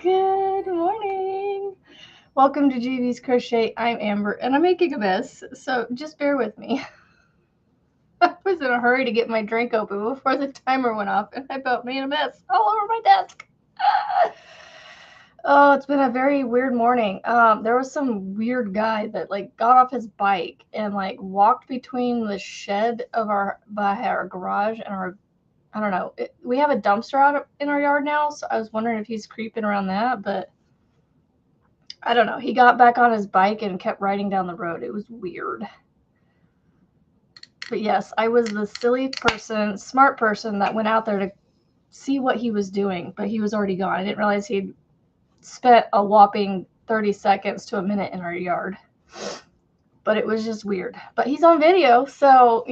Good morning. Welcome to GV's Crochet. I'm Amber and I'm making a mess, so just bear with me. I was in a hurry to get my drink open before the timer went off and I about made a mess all over my desk. Oh, it's been a very weird morning. There was some weird guy that got off his bike and walked between the shed of by our garage and our, I don't know. We have a dumpster out in our yard now, so I was wondering if he's creeping around that, but I don't know. He got back on his bike and kept riding down the road. It was weird. But yes, I was the silly person, smart person that went out there to see what he was doing, but he was already gone. I didn't realize he'd spent a whopping 30 seconds to a minute in our yard. But it was just weird. But he's on video, so,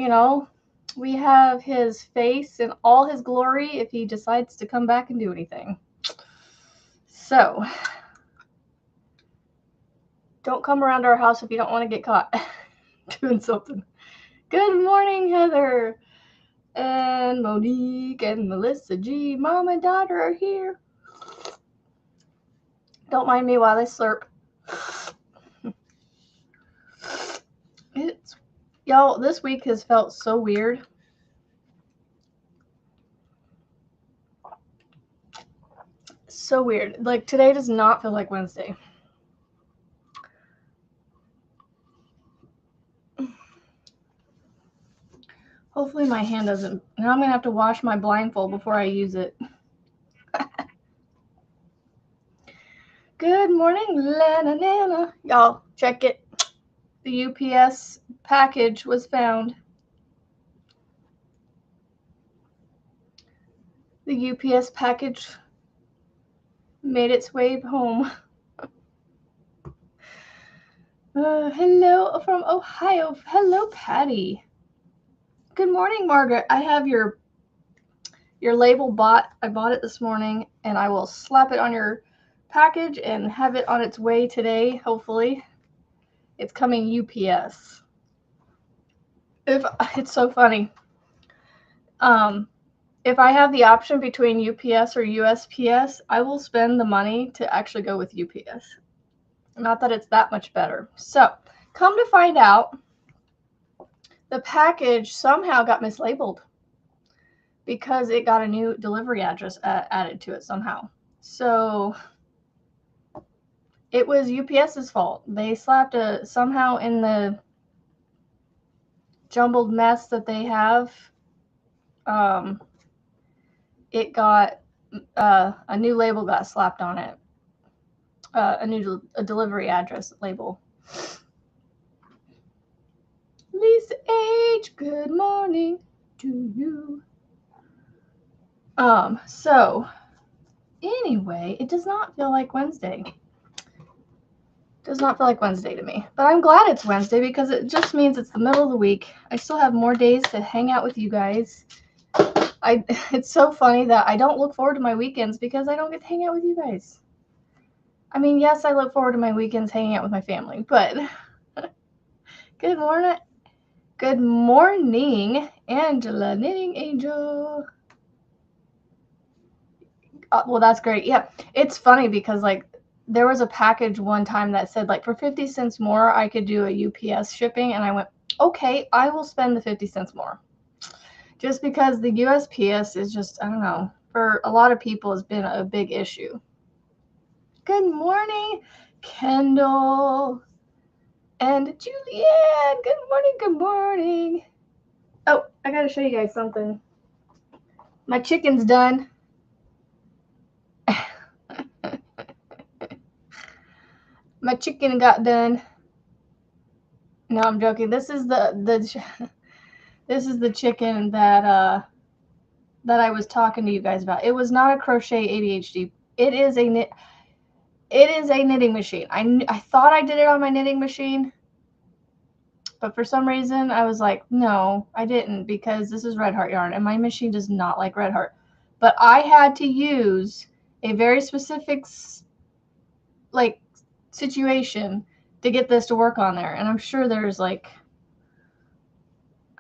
we have his face in all his glory if he decides to come back and do anything. So, don't come around our house if you don't want to get caught doing something. Good morning, Heather and Monique and Melissa G. Mom and daughter are here. Don't mind me while I slurp. Y'all, this week has felt so weird. So weird. Like, today does not feel like Wednesday. Hopefully my hand doesn't. Now I'm going to have to wash my blindfold before I use it. Good morning, Lana Nana. Y'all, check it. The UPS package was found. The UPS package made its way home. Hello from Ohio. Hello, Patty. Good morning, Margaret. I have your label bought. I bought it this morning, and I will slap it on your package and have it on its way today, hopefully. It's coming UPS. It's so funny. If I have the option between UPS or USPS, I will spend the money to actually go with UPS. Not that it's that much better. So, come to find out, the package somehow got mislabeled because it got a new delivery address added to it somehow. So, it was UPS's fault. They slapped somehow in the jumbled mess that they have. It got a new label got slapped on it. A delivery address label. Lisa H, good morning to you. So anyway, it does not feel like Wednesday. Does not feel like Wednesday to me. But I'm glad it's Wednesday because it just means it's the middle of the week. I still have more days to hang out with you guys. It's so funny that I don't look forward to my weekends because I don't get to hang out with you guys. I mean, yes, I look forward to my weekends hanging out with my family, but good morning. Good morning, Angela, Knitting Angel. Well, that's great. Yeah, it's funny because there was a package one time that said for 50 cents more I could do a UPS shipping, and I went, okay, I will spend the 50 cents more. Just because the USPS is just, I don't know, for a lot of people has been a big issue. Good morning, Kendall and Julianne. Good morning, good morning. Oh, I gotta show you guys something. My chicken's done. My chicken got done. No, I'm joking. This is this is the chicken that I was talking to you guys about. It was not a crochet ADHD. It is a knitting machine. I thought I did it on my knitting machine, but for some reason I was like, no, I didn't, because this is Red Heart yarn and my machine does not like Red Heart. But I had to use a very specific situation to get this to work on there, and I'm sure there's I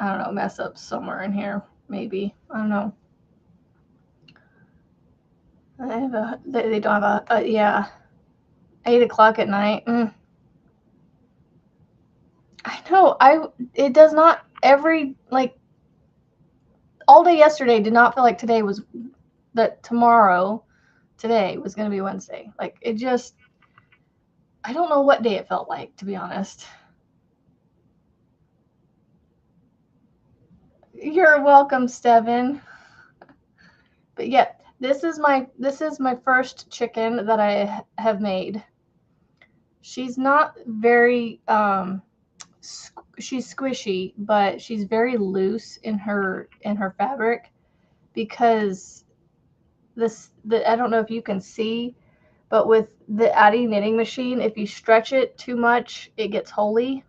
don't know, mess ups somewhere in here, maybe. I don't know. They don't have yeah, 8 o'clock at night. I know. It does not all day yesterday did not feel like today was that today was going to be Wednesday. Like it just, I don't know what day it felt like, to be honest. You're welcome, Steven. But yeah, this is my first chicken that I have made. She's not very she's squishy, but she's very loose in her fabric because I don't know if you can see, but with the Addy knitting machine, if you stretch it too much, it gets holey.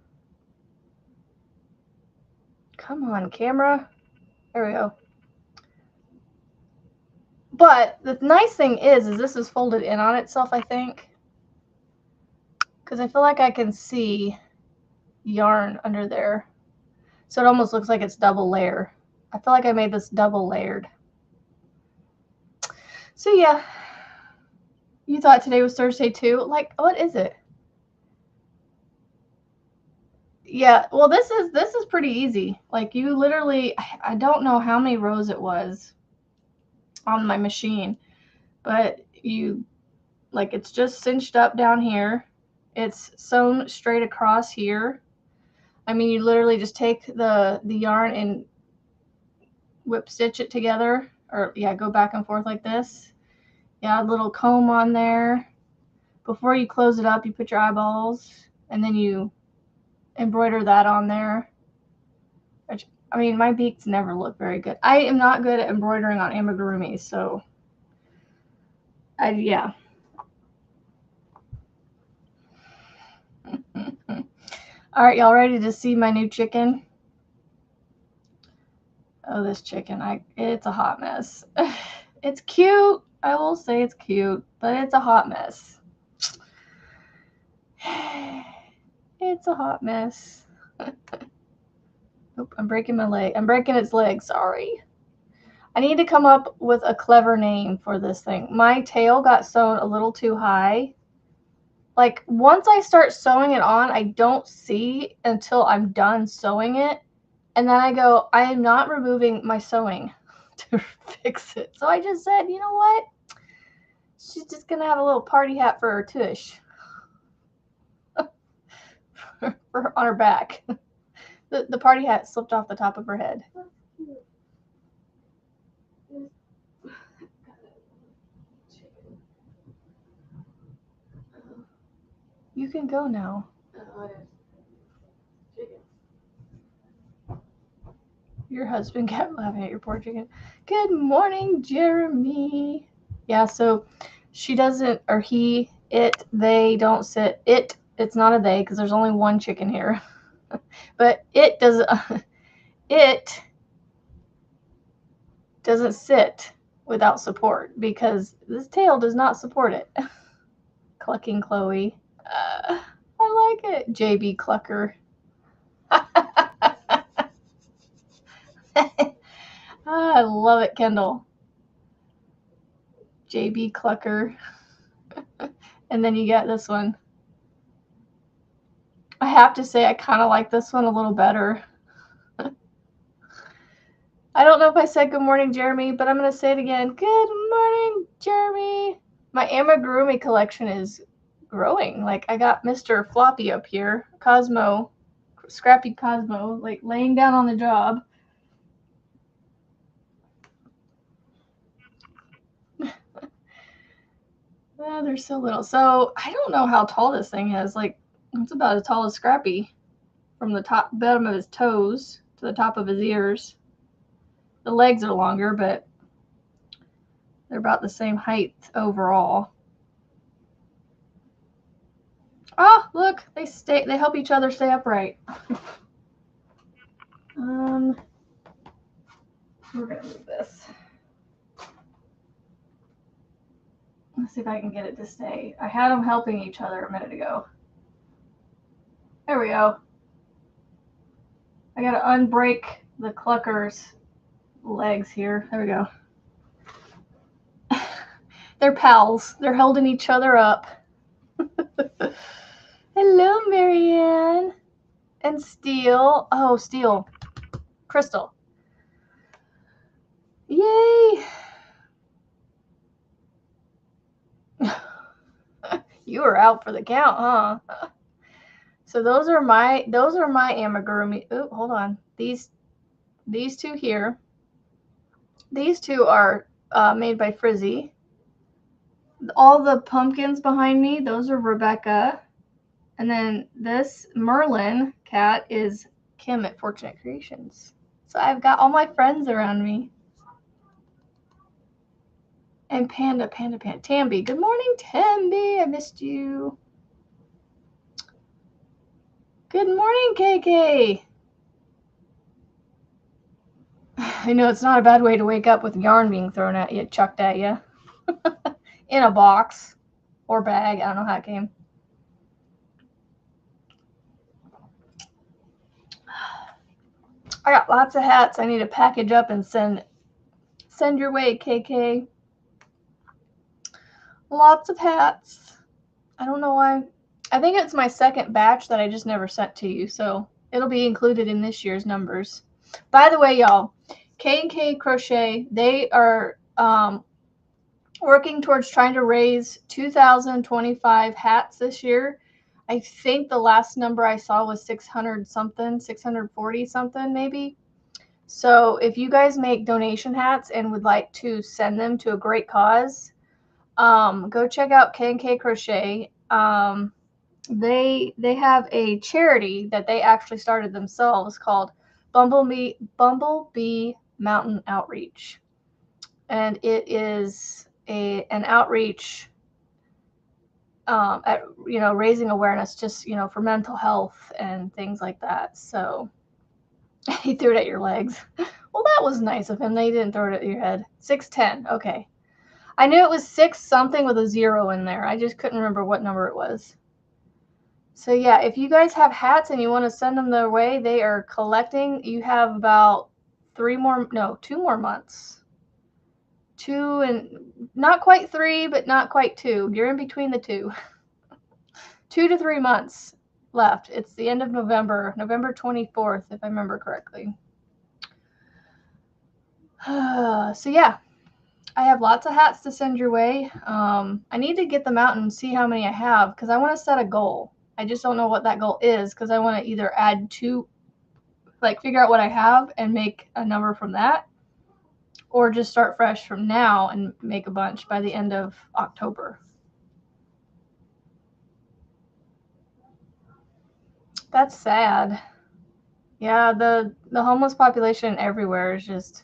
Come on, camera. There we go. But the nice thing is this is folded in on itself, I think. Because I feel like I can see yarn under there. So it almost looks like it's double layer. I feel like I made this double layered. So yeah. You thought today was Thursday too? Like, what is it? Yeah, well this is pretty easy. Like you literally, I don't know how many rows it was on my machine, but you, like, it's just cinched up down here. It's sewn straight across here. I mean, you literally just take the yarn and whip stitch it together, or yeah, go back and forth like this. Yeah, a little comb on there. Before you close it up, you put your eyeballs, and then you embroider that on there. Which, I mean, my beaks never look very good. I am not good at embroidering on amigurumis, so yeah. All right, y'all ready to see my new chicken? Oh, this chicken, it's a hot mess. It's cute. I will say it's cute, but it's a hot mess. It's a hot mess. Oop, I'm breaking my leg. I'm breaking its leg, sorry. I need to come up with a clever name for this thing. My tail got sewn a little too high. Like, once I start sewing it on, I don't see until I'm done sewing it. And then I go, I am not removing my sewing to fix it. So I just said, you know what? She's just going to have a little party hat for her tush. For on her back. The party hat slipped off the top of her head. You can go now. Your husband kept laughing at your poor chicken. Good morning, Jeremy. Yeah, so she doesn't, or he, it, they don't sit. It's not a they because there's only one chicken here. But it doesn't sit without support because this tail does not support it. Clucking Chloe. I like it. JB Clucker. I love it, Kendall. JB Clucker. And then you get this one. I have to say I kind of like this one a little better. I don't know if I said good morning, Jeremy, but I'm going to say it again. Good morning, Jeremy. My amigurumi collection is growing. Like, I got Mr. Floppy up here, Cosmo, Scrappy Cosmo, like laying down on the job. Oh, they're so little. So I don't know how tall this thing is. Like, it's about as tall as Scrappy, from the top bottom of his toes to the top of his ears. The legs are longer, but they're about the same height overall. Oh, look, they help each other stay upright. We're gonna move this. Let's see if I can get it to stay. I had them helping each other a minute ago. There we go. I gotta unbreak the clucker's legs here. There we go. They're pals. They're holding each other up. Hello, Marianne. And Steel. Oh, Steel. Crystal. Yay. You were out for the count, huh? So those are my amigurumi. Oh, hold on. These two here. These two are made by Frizzy. All the pumpkins behind me, those are Rebecca. And then this Merlin cat is Kim at Fortunate Creations. So I've got all my friends around me. And Panda. Tambi. Good morning, Tambi. I missed you. Good morning, KK. I know it's not a bad way to wake up with yarn being thrown at you, chucked at you. In a box or bag. I don't know how it came. I got lots of hats I need to package up and send your way, KK. Lots of hats. I don't know why. I think it's my second batch that I just never sent to you, so it'll be included in this year's numbers. By the way, y'all, K&K Crochet, they are working towards trying to raise 2,025 hats this year. I think the last number I saw was 600 something, 640 something maybe. So if you guys make donation hats and would like to send them to a great cause, go check out K&K Crochet. They have a charity that they actually started themselves called Bumblebee Mountain Outreach, and it is an outreach at raising awareness just for mental health and things like that. So he threw it at your legs. Well, that was nice of him. They didn't throw it at your head. 610. Okay. I knew it was 6 something with a 0 in there. I just couldn't remember what number it was. So yeah, if you guys have hats and you want to send them their way, they are collecting. You have about 2 more months. 2 and not quite 3, but not quite 2. You're in between the 2. 2 to 3 months left. It's the end of November, November 24th, if I remember correctly. So yeah, I have lots of hats to send your way. I need to get them out and see how many I have because I want to set a goal. I just don't know what that goal is because I want to either add 2, figure out what I have and make a number from that, or just start fresh from now and make a bunch by the end of October. That's sad. Yeah, the homeless population everywhere is just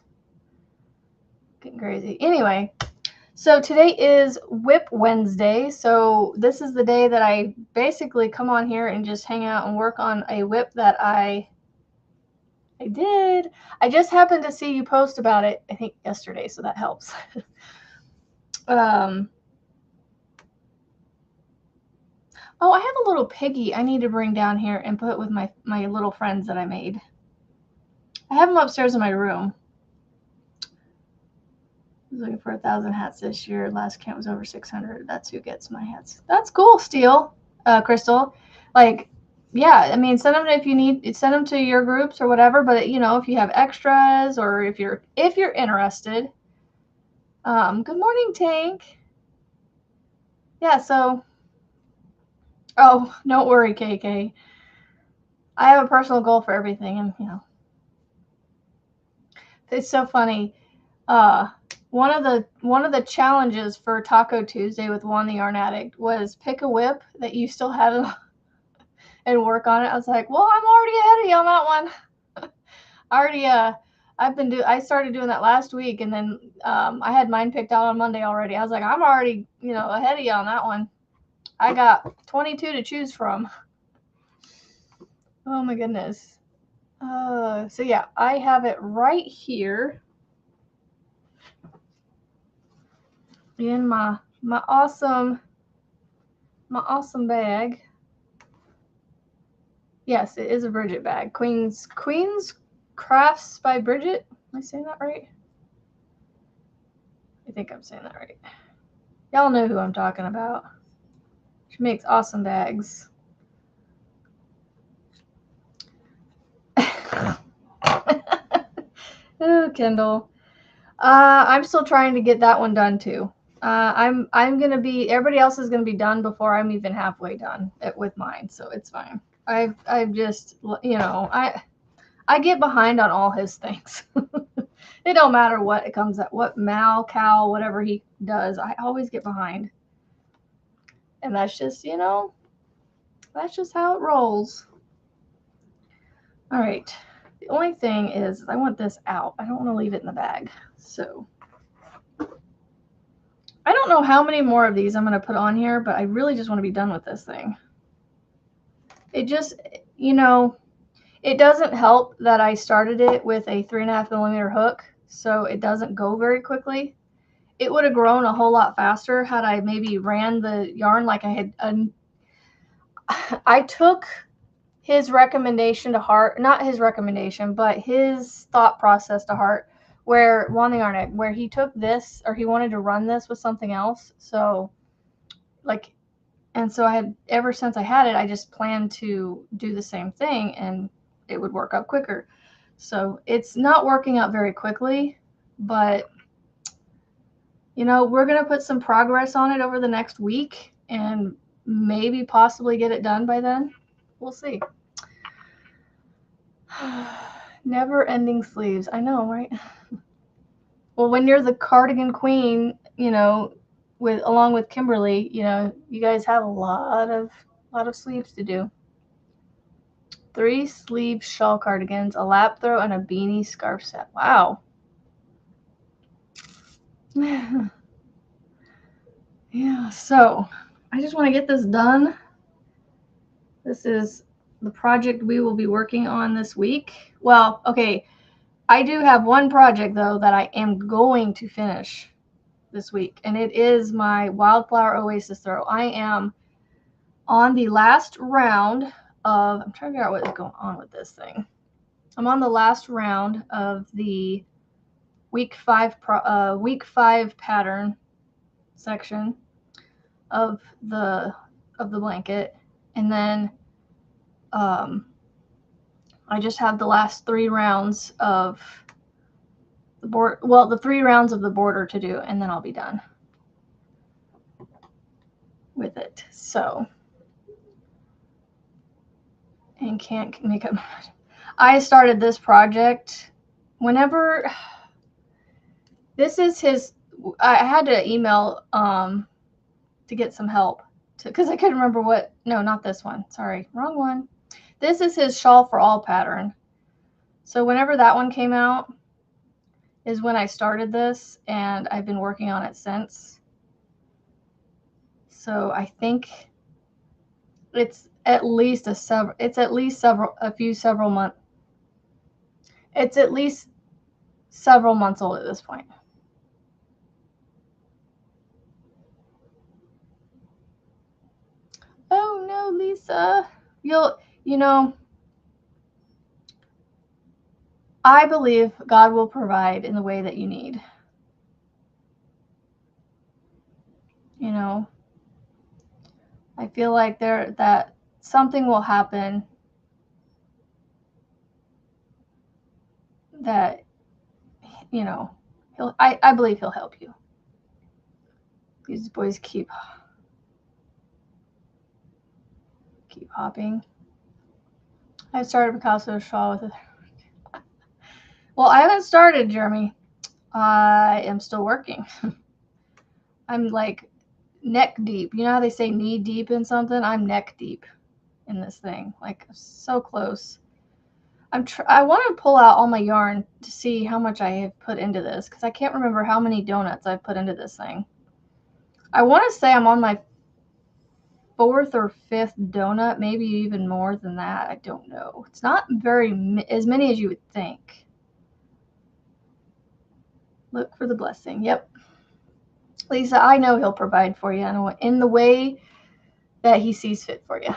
getting crazy. Anyway, so today is Whip Wednesday. So this is the day that I basically come on here and just hang out and work on a whip that I did. I just happened to see you post about it, I think yesterday, so that helps. Oh, I have a little piggy I need to bring down here and put with my little friends that I made. I have them upstairs in my room. I was looking for 1,000 hats this year. Last count was over 600. That's who gets my hats. That's cool, Steel, Crystal. Yeah, I mean, send them if you need. Send them to your groups or whatever. But if you have extras or if you're interested. Good morning, Tank. Yeah. So. Oh, don't worry, KK. I have a personal goal for everything, and it's so funny. One of the challenges for Taco Tuesday with Juan the Yarn Addict was pick a whip that you still have and work on it. I was like, well, I'm already ahead of you on that one. I started doing that last week, and then I had mine picked out on Monday already. I was like, I'm already ahead of you on that one. I got 22 to choose from. Oh my goodness. So yeah, I have it right here in my awesome bag. Yes, it is a Bridget bag. Queen's Crafts by Bridget. Am I saying that right? I think I'm saying that right. Y'all know who I'm talking about. She makes awesome bags. Oh, Kendall. I'm still trying to get that one done too. I'm gonna be. Everybody else is gonna be done before I'm even halfway done with mine, so it's fine. I've just, you know, I get behind on all his things. It don't matter what it comes at, what cow, whatever he does, I always get behind. And that's just, you know, that's just how it rolls. All right. The only thing is I want this out. I don't want to leave it in the bag. So I don't know how many more of these I'm going to put on here, but I really just want to be done with this thing. It just, you know, it doesn't help that I started it with a 3.5mm hook, so it doesn't go very quickly. It would have grown a whole lot faster had I maybe ran the yarn like I had. I took his recommendation to heart, not his recommendation, but his thought process to heart, where Wanda Yarn Egg, where he took this, or he wanted to run this with something else. So, like, and so I had, ever since I had it, I just planned to do the same thing and it would work out quicker. So it's not working out very quickly, but you know, we're going to put some progress on it over the next week and maybe possibly get it done by then. We'll see. Never ending sleeves. I know, right? Well, when you're the cardigan queen, you know, along with Kimberly, you know, you guys have a lot of sleeves to do. 3 sleeve shawl cardigans, a lap throw, and a beanie scarf set. Wow. Yeah, so I just want to get this done. This is the project we will be working on this week. Well, okay, I do have one project, though, that I am going to finish this week, and it is my Wildflower Oasis throw. I am on the last round of, I'm trying to figure out what is going on with this thing. I'm on the last round of the week 5 pattern section of the blanket, and then I just have the last 3 rounds of the board, well, the 3 rounds of the border to do, and then I'll be done with it. So, and can't make up. I started this project whenever, this is his, I had to email to get some help, because I couldn't remember what, no, not this one, sorry, wrong one. This is his Shawl for All pattern. So whenever that one came out is when I started this, and I've been working on it since. So I think it's at least several months. It's at least several months old at this point. Oh no, Lisa. You know, I believe God will provide in the way that you need. You know, I feel like that something will happen that, you know, I believe he'll help you. These boys keep hopping. I started Picasso shawl with it. Well, I haven't started, Jeremy. I am still working. I'm like neck deep. You know how they say knee deep in something? I'm neck deep in this thing. Like, so close. I want to pull out all my yarn to see how much I have put into this, because I can't remember how many donuts I've put into this thing. I want to say I'm on my 4th or 5th donut, maybe even more than that. I don't know. It's not as many as you would think. Look for the blessing. Yep. Lisa, I know he'll provide for you in the way that he sees fit for you.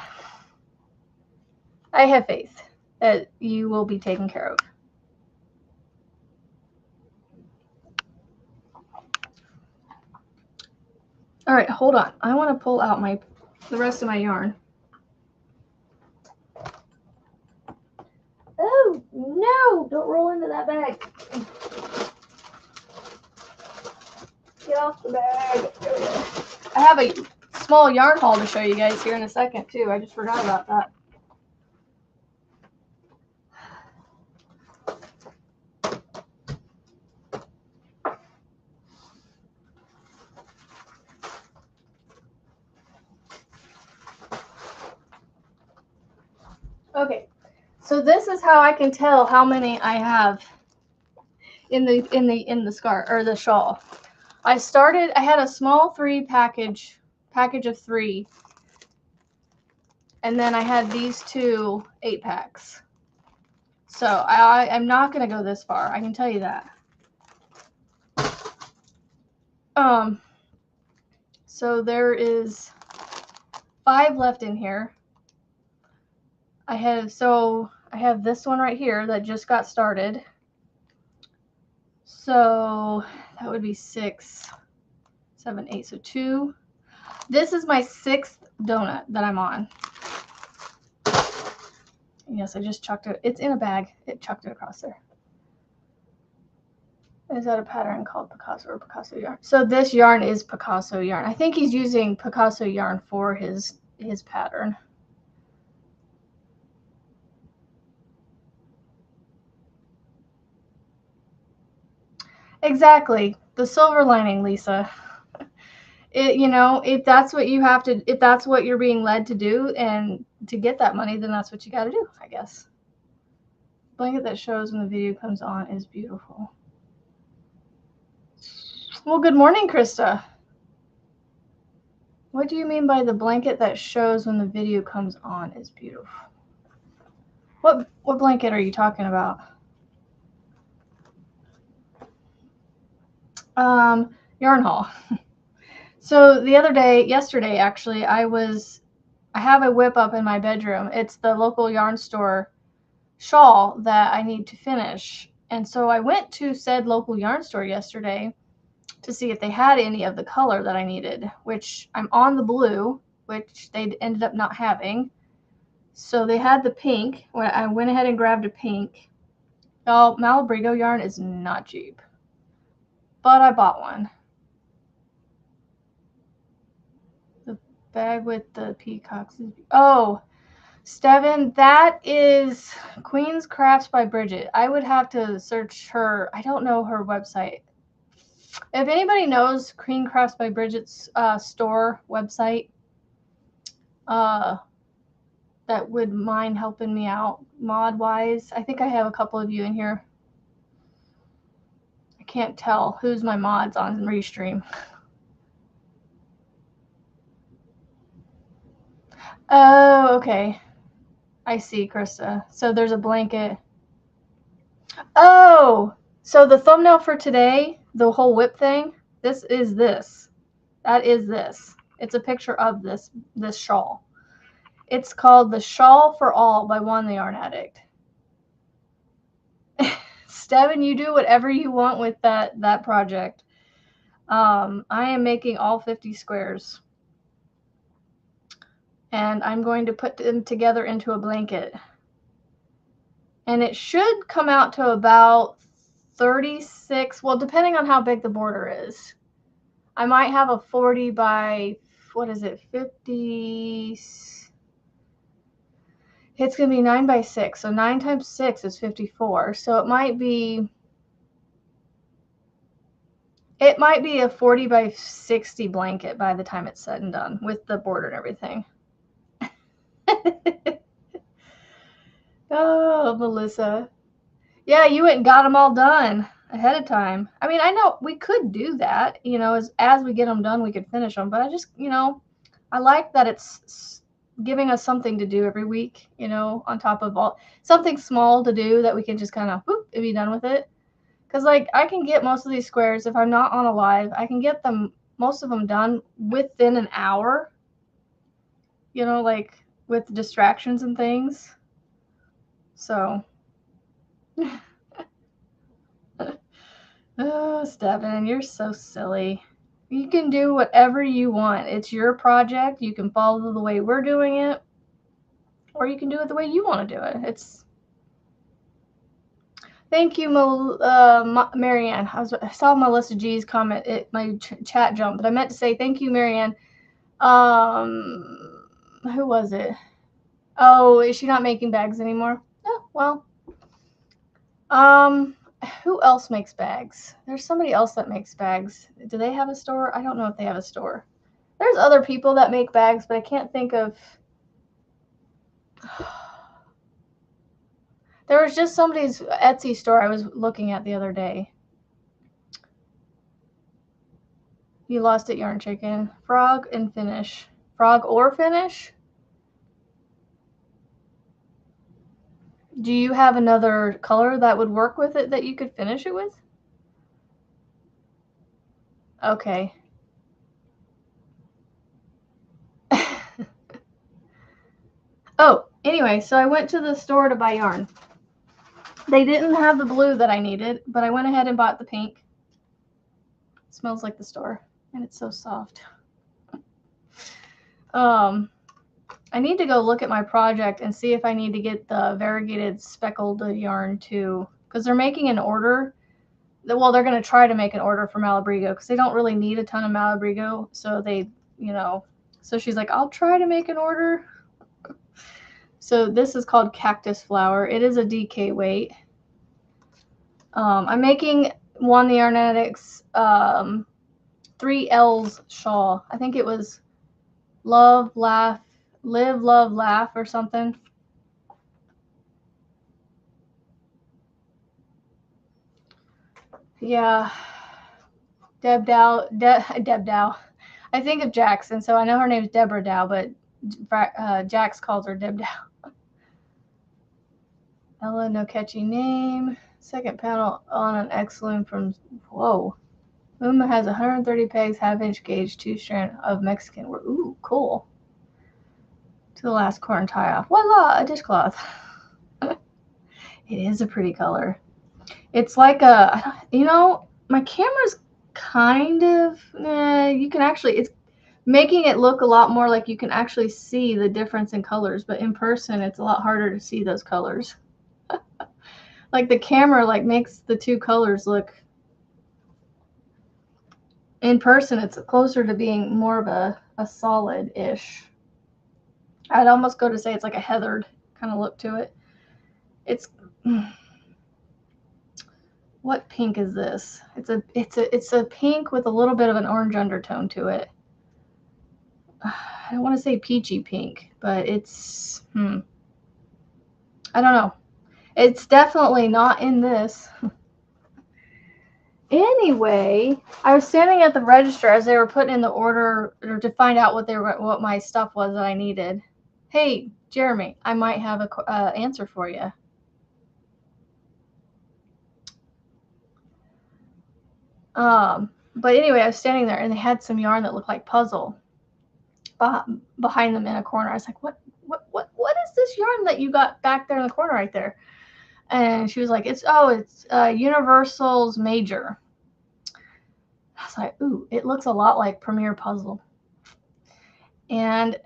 I have faith that you will be taken care of. All right, hold on. I want to pull out the rest of my yarn. Oh, no, don't roll into that bag. Get off the bag. There we go. I have a small yarn haul to show you guys here in a second, too. I just forgot about that. Okay, so this is how I can tell how many I have in the scarf or the shawl. I had a small package of 3, and then I had these 2 8-packs. So I'm not gonna go this far. I can tell you that. So there is 5 left in here. I have this one right here that just got started. So that would be 6, 7, 8. So 2. This is my 6th donut that I'm on. Yes, I just chucked it. It's in a bag. It chucked it across there. Is that a pattern called Picasso or Picasso yarn? So this yarn is Picasso yarn. I think he's using Picasso yarn for his pattern. Exactly. The silver lining, Lisa. If that's what you have to, if that's what you're being led to do and to get that money, then that's what you got to do, I guess. Blanket that shows when the video comes on is beautiful. Well, good morning, Krista. What do you mean by the blanket that shows when the video comes on is beautiful? What blanket are you talking about? Yarn haul. So yesterday actually, I have a whip up in my bedroom. It's the local yarn store shawl that I need to finish. And so I went to said local yarn store yesterday to see if they had any of the color that I needed, which I'm on the blue, which they ended up not having. So they had the pink. I went ahead and grabbed a pink. Oh, Malabrigo yarn is not cheap, but I bought one. The bag with the peacocks. Oh, Steven, that is Queen's Crafts by Bridget. I would have to search her. I don't know her website. If anybody knows Queen Crafts by Bridget's store website, that would mind helping me out mod-wise. I think I have a couple of you in here. I can't tell who's my mods on Restream. Oh, okay. I see, Krista. So there's a blanket. Oh, so the thumbnail for today, the whole whip thing, this is this. That is this. It's a picture of this shawl. It's called The Shawl for All by Juan the Yarn Addict. Steven, you do whatever you want with that project. I am making all 50 squares. And I'm going to put them together into a blanket. And it should come out to about 36, well, depending on how big the border is. I might have a 40 by, what is it, 50, it's going to be 9 by 6, so 9 times 6 is 54, so it might be a 40 by 60 blanket by the time it's said and done, with the border and everything. Oh, Melissa. Yeah, you went and got them all done ahead of time. I mean, I know we could do that, as we get them done, we could finish them. But I just, I like that it's giving us something to do every week, on top of something small to do that we can just kind of be done with it. Because, like, I can get most of these squares, if I'm not on a live, I can get most of them done within an hour, like with distractions and things. So... Oh, Steven, you're so silly. You can do whatever you want. It's your project. You can follow the way we're doing it, or you can do it the way you want to do it. It's Thank you, Marianne. I saw Melissa G's comment. My chat jumped, but I meant to say thank you, Marianne. Who was it? Oh, is she not making bags anymore? Oh, well. Who else makes bags? There's somebody else that makes bags. Do they have a store? I don't know if they have a store. There's other people that make bags, but I can't think of. There was just somebody's Etsy store I was looking at the other day. You lost it, Yarn Chicken. Frog and finish. Frog or finish? Do you have another color that would work with it that you could finish it with? Okay. Oh, anyway, so I went to the store to buy yarn. They didn't have the blue that I needed, but I went ahead and bought the pink. It smells like the store, and it's so soft. I need to go look at my project and see if I need to get the variegated speckled yarn too, because they're making an order. Well, they're going to try to make an order for Malabrigo because they don't really need a ton of Malabrigo. So they, so she's like, I'll try to make an order. So this is called Cactus Flower. It is a DK weight. I'm making One the Yarnetics 3L's shawl. I think it was Love, Laugh, Live, Love, Laugh or something. Yeah. Deb Dow. I think of Jackson, so I know her name's Deborah Dow, but Jax calls her Deb Dow. Ella, no catchy name. Second panel on an X-Loom from, whoa. Loom has 130 pegs, half-inch gauge, 2-strand of Mexican work. Ooh, cool. To the last corn tie-off. Voila, a dishcloth. It is a pretty color. It's like a, my camera's kind of, you can actually, it's making it look a lot more like you can actually see the difference in colors, but in person, it's a lot harder to see those colors. Like the camera makes the two colors look, in person, it's closer to being more of a solid-ish. I'd almost go to say it's like a heathered kind of look to it. It's, what pink is this? It's a pink with a little bit of an orange undertone to it. I don't want to say peachy pink, but it's, I don't know. It's definitely not in this. Anyway, I was standing at the register as they were putting in the order or to find out what my stuff was that I needed. Hey, Jeremy, I might have a answer for you. But anyway, I was standing there and they had some yarn that looked like puzzle behind them in a corner. I was like, what is this yarn that you got back there in the corner right there? And she was like, it's Universal's Major. I was like, ooh, it looks a lot like Premier Puzzle. And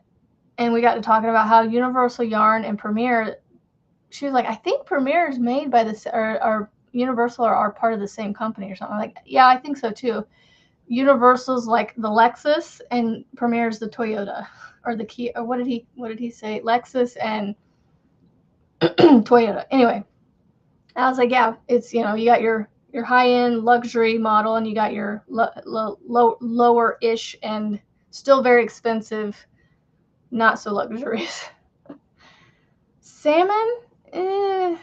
we got to talking about how Universal Yarn and Premier, she was like, I think Premier is made by this, or Universal are part of the same company or something. I'm like, yeah, I think so too. Universal's like the Lexus and Premier's the Toyota or the Kia, or what did he say? Lexus and Toyota. Anyway, I was like, yeah, it's, you got your high-end luxury model and you got your lower-ish and still very expensive, not so luxurious. Salmon? Yeah,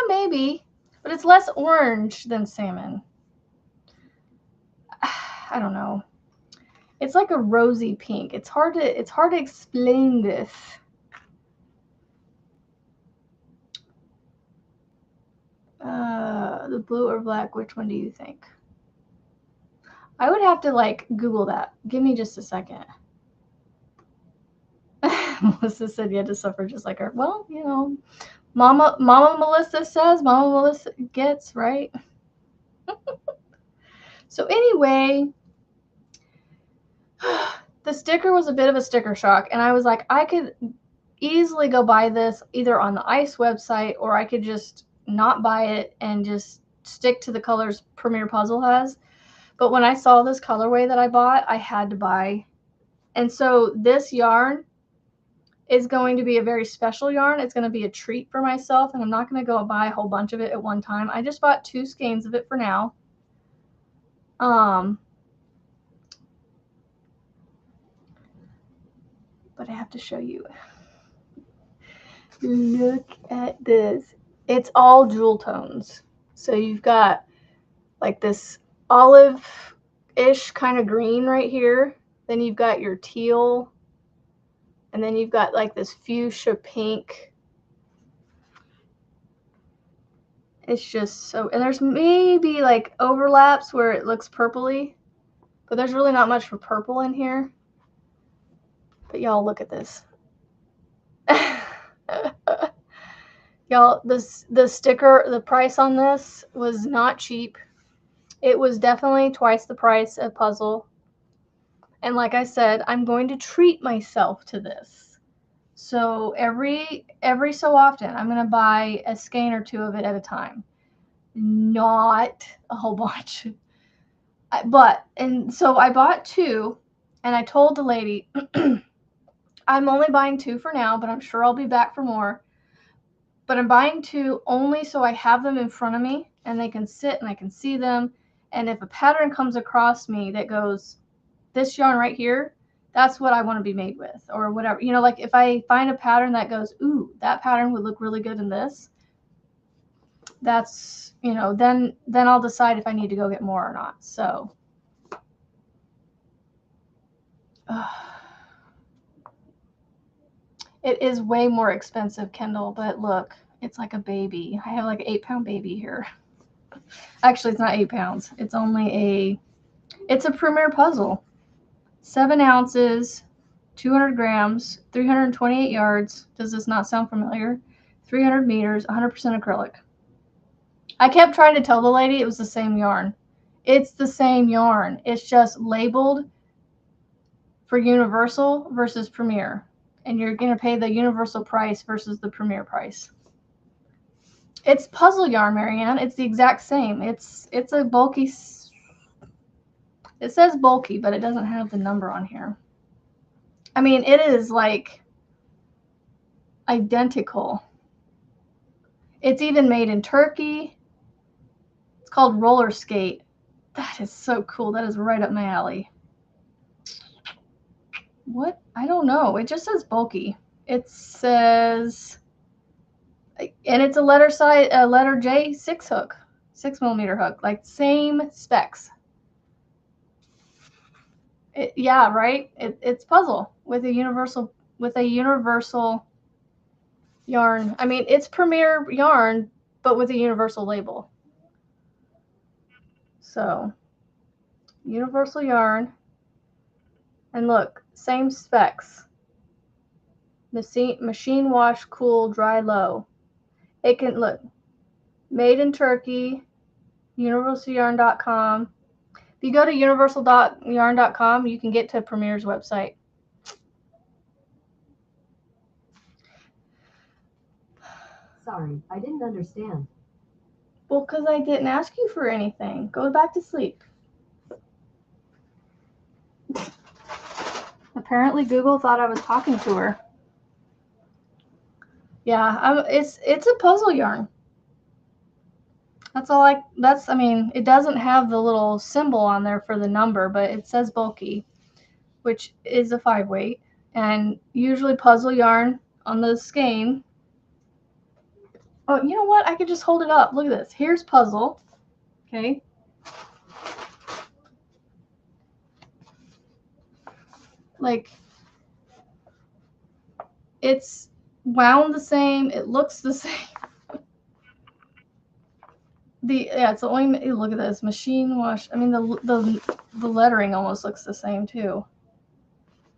maybe, but it's less orange than salmon. I don't know. It's like a rosy pink. It's hard to explain this. The blue or black, which one do you think? I would have to Google that. Give me just a second. Melissa said you had to suffer just like her. Well, Mama Melissa says, Mama Melissa gets, right? So anyway, The sticker was a bit of a sticker shock, and I was like, I could easily go buy this either on the ICE website, or I could just not buy it and just stick to the colors Premier Puzzle has. But when I saw this colorway that I bought, I had to buy. And so this yarn is going to be a very special yarn. It's going to be a treat for myself, and I'm not going to go buy a whole bunch of it at one time. I just bought 2 skeins of it for now. But I have to show you. Look at this. It's all jewel tones. So you've got like this olive-ish kind of green right here. Then you've got your teal. And then you've got like this fuchsia pink. It's just so, and there's maybe like overlaps where it looks purpley, but there's really not much for purple in here. But y'all, look at this. Y'all, the sticker, the price on this was not cheap. It was definitely twice the price of Puzzle. And like I said, I'm going to treat myself to this. So every so often, I'm going to buy a skein or 2 of it at a time. Not a whole bunch. And so I bought 2, and I told the lady, I'm only buying 2 for now, but I'm sure I'll be back for more. But I'm buying 2 only so I have them in front of me and they can sit and I can see them. And if a pattern comes across me that goes, this yarn right here, that's what I want to be made with, or whatever. You know, like if I find a pattern that goes, ooh, that pattern would look really good in this, that's, you know, then I'll decide if I need to go get more or not. So it is way more expensive, Kendall, but look, it's like a baby. I have like an 8-pound baby here. Actually, it's not 8 pounds. It's only it's a Premier Puzzle. 7 ounces, 200 grams, 328 yards. Does this not sound familiar? 300 meters, 100% acrylic. I kept trying to tell the lady it was the same yarn. It's the same yarn. It's just labeled for Universal versus Premier. And you're going to pay the Universal price versus the Premier price. It's puzzle yarn, Marianne. It's the exact same. It's a bulky. It says bulky, but it doesn't have the number on here. I mean, it is like identical. It's even made in Turkey. It's called Roller Skate. That is so cool. That is right up my alley. What? I don't know. It just says bulky. It says, and it's a letter J 6 hook, 6mm hook, like same specs. Yeah, right. It's puzzle with a universal yarn. I mean, it's Premier yarn, but with a universal label. So, universal yarn, and look, same specs. Machine wash, cool, dry, low. It can look made in Turkey. Universalyarn.com. If you go to universal.yarn.com, you can get to Premier's website. Sorry, I didn't understand. Well, because I didn't ask you for anything. Go back to sleep. Apparently Google thought I was talking to her. Yeah, it's a puzzle yarn. That's all I mean, it doesn't have the little symbol on there for the number, but it says bulky, which is a 5 weight. And usually puzzle yarn on the skein. Oh, you know what? I could just hold it up. Look at this. Here's puzzle. Okay. Like, it's wound the same. It looks the same. It's the only, look at this, machine wash. I mean, the lettering almost looks the same too.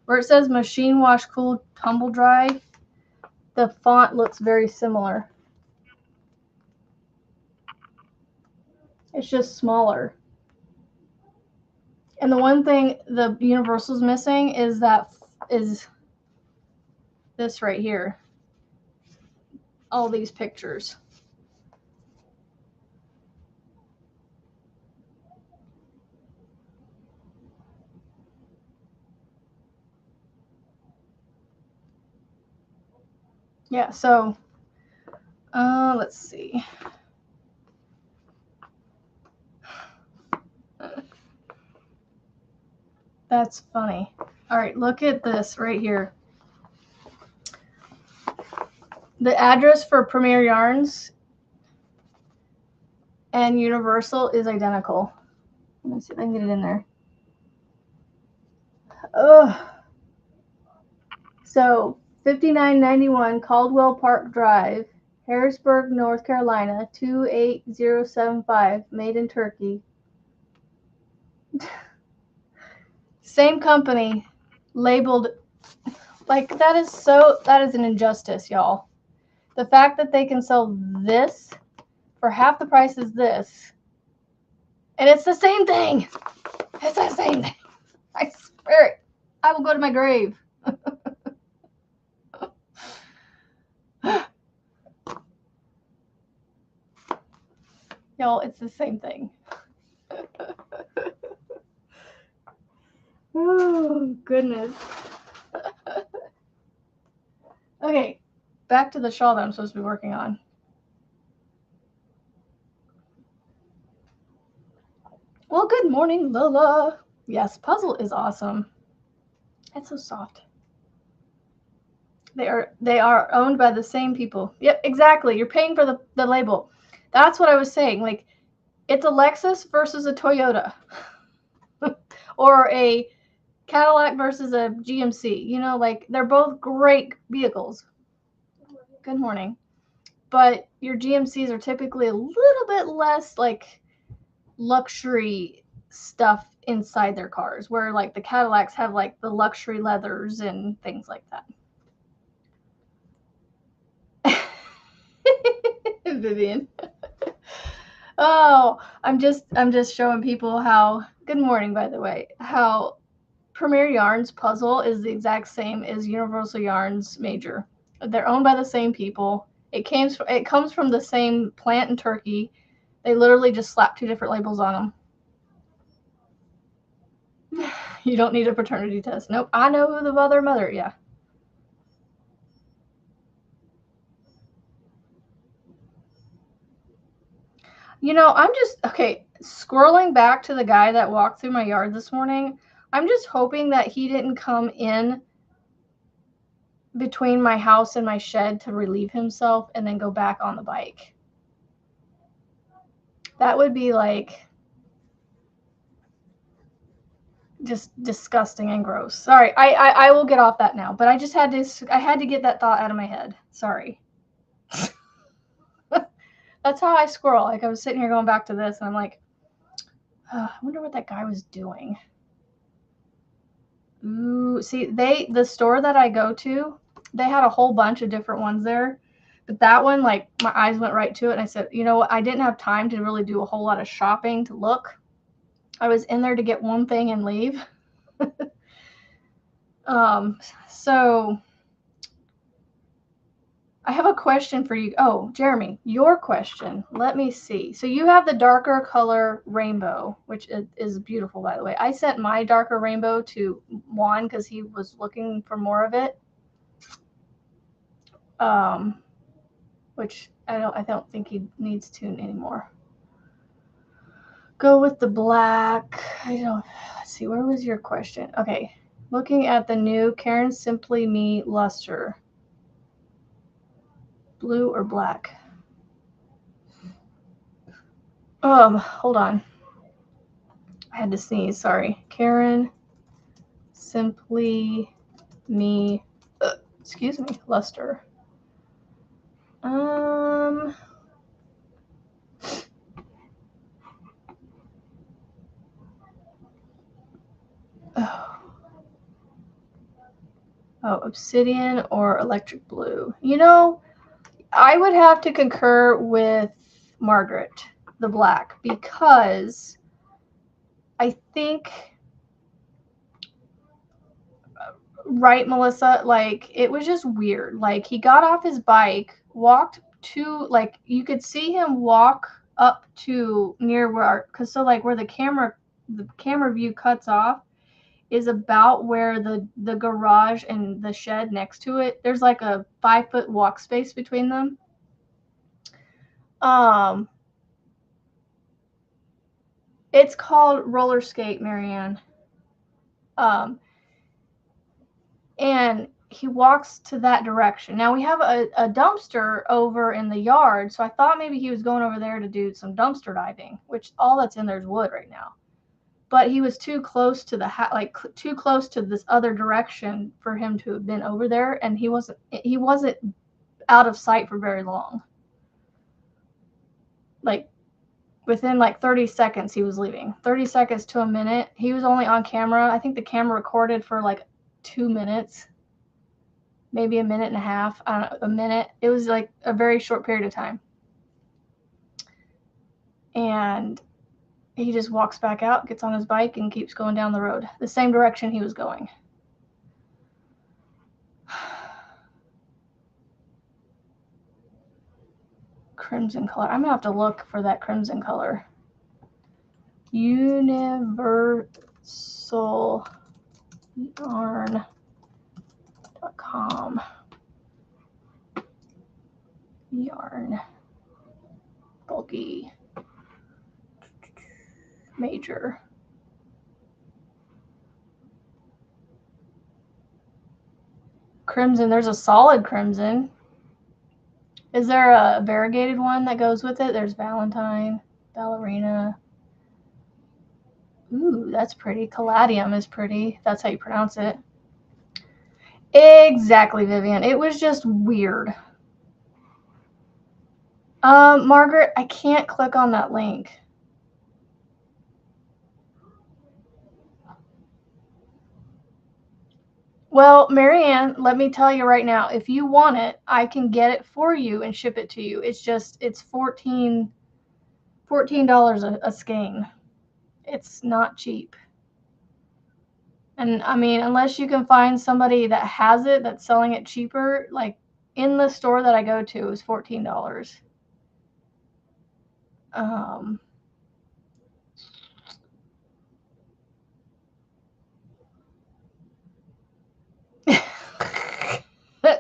Where it says machine wash, cool, tumble dry, the font looks very similar. It's just smaller. And the one thing the Universal's missing is this right here. All these pictures. Yeah, so let's see. That's funny. All right, look at this right here. The address for Premier Yarns and Universal is identical. Let me see if I can get it in there. Ugh. So 5991 Caldwell Park Drive, Harrisburg, North Carolina 28075, made in Turkey. Same company, labeled like that is an injustice, y'all. The fact that they can sell this for half the price as this, and it's the same thing. It's the same thing. I swear it. I will go to my grave. Y'all, it's the same thing. Oh, goodness. Okay, back to the shawl that I'm supposed to be working on. Well, good morning, Lola. Yes, puzzle is awesome. It's so soft. They are owned by the same people. Yep, exactly. You're paying for the label. That's what I was saying. Like, it's a Lexus versus a Toyota. Or a Cadillac versus a GMC. You know, like, they're both great vehicles. Good morning. But your GMCs are typically a little bit less, like, luxury stuff inside their cars, where, like, the Cadillacs have, like, the luxury leathers and things like that. Vivian. Oh, I'm just showing people how, good morning, by the way, how Premier Yarns puzzle is the exact same as Universal Yarns Major. They're owned by the same people. It comes from the same plant in Turkey. They literally just slap two different labels on them. You don't need a paternity test. Nope, I know who the mother, yeah. You know, I'm just, okay, scrolling back to the guy that walked through my yard this morning, I'm just hoping that he didn't come in between my house and my shed to relieve himself and then go back on the bike. That would be, like, just disgusting and gross. Sorry, I will get off that now, but I just had to get that thought out of my head. Sorry. That's how I squirrel. Like, I was sitting here going back to this, and I'm like, I wonder what that guy was doing. Ooh, see, the store that I go to, they had a whole bunch of different ones there. But that one, like, my eyes went right to it, and I said, you know what? I didn't have time to really do a whole lot of shopping to look. I was in there to get one thing and leave. So I have a question for you. Oh, Jeremy, your question. Let me see. So you have the darker color rainbow, which is beautiful, by the way. I sent my darker rainbow to Juan because he was looking for more of it. Which I don't think he needs to anymore. Go with the black. Let's see, where was your question? Okay, looking at the new Karen Simply Me luster. Blue or black? Hold on. I had to sneeze, sorry. Karen Simply Me, excuse me, luster. Obsidian or electric blue. You know, I would have to concur with Margaret, the black, because I think Right, Melissa? Like, it was just weird. Like, he got off his bike, walked to, like, you could see him walk up to near where because so, like, where the camera view cuts off is about where the garage and the shed next to it. There's like a 5-foot walk space between them. It's called roller skate, Marianne. And he walks to that direction. Now we have a dumpster over in the yard, so I thought maybe he was going over there to do some dumpster diving, which all that's in there is wood right now. But he was too close to the too close to this other direction for him to have been over there, and he wasn't out of sight for very long. Like within like 30 seconds he was leaving. 30 seconds to a minute. He was only on camera. I think the camera recorded for like 2 minutes. Maybe a minute and a half. I don't know, a minute. It was like a very short period of time. And he just walks back out, gets on his bike, and keeps going down the road, the same direction he was going. Crimson color. I'm going to have to look for that crimson color. UniversalYarn.com. Yarn. Bulky. Major. Crimson. There's a solid crimson. Is there a variegated one that goes with it? There's Valentine, Ballerina. Ooh, that's pretty. Caladium is pretty. That's how you pronounce it. Exactly, Vivian. It was just weird. Margaret, I can't click on that link. Well, Marianne, let me tell you right now, if you want it, I can get it for you and ship it to you. It's $14 a skein. It's not cheap. And I mean, unless you can find somebody that has it that's selling it cheaper, like in the store that I go to is $14.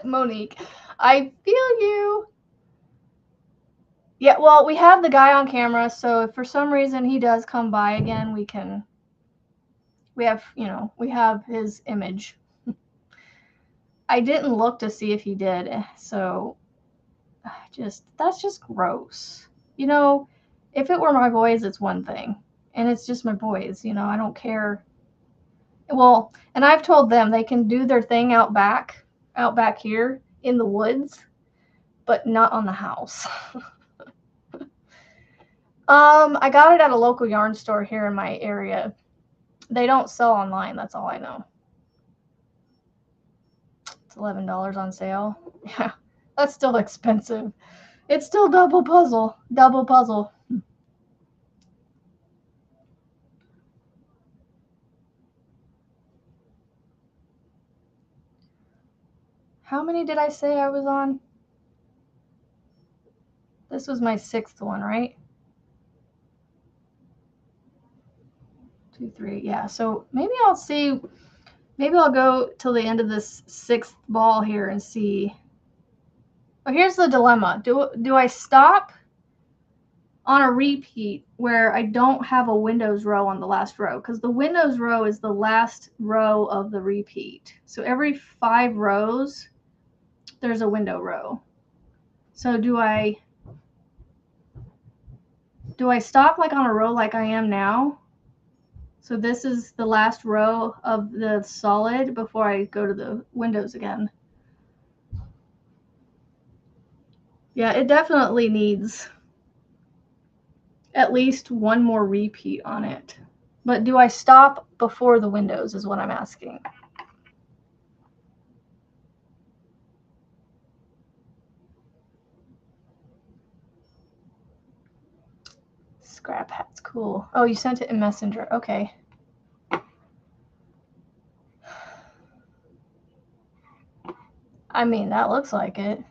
Monique, I feel you. Yeah, well, we have the guy on camera, so if for some reason he does come by again, we have his image. I didn't look to see if he did, so that's just gross. You know, if it were my boys, it's one thing, and it's just my boys, I don't care. Well, and I've told them they can do their thing out back here in the woods, but not on the house. I got it at a local yarn store here in my area. They don't sell online, that's all I know. It's $11 on sale. Yeah, that's still expensive. It's still double puzzle. How many did I say I was on? This was my 6th one, right? 2, 3. Yeah, so maybe I'll go till the end of this 6th ball here and see. Oh, here's the dilemma. Do I stop on a repeat where I don't have a windows row on the last row? Because the windows row is the last row of the repeat. So every 5 rows, there's a window row. So do I stop like on a row like I am now? So this is the last row of the solid before I go to the windows again. Yeah, it definitely needs at least one more repeat on it. But do I stop before the windows is what I'm asking. Scrap hat's cool. Oh, you sent it in Messenger. Okay. I mean, that looks like it.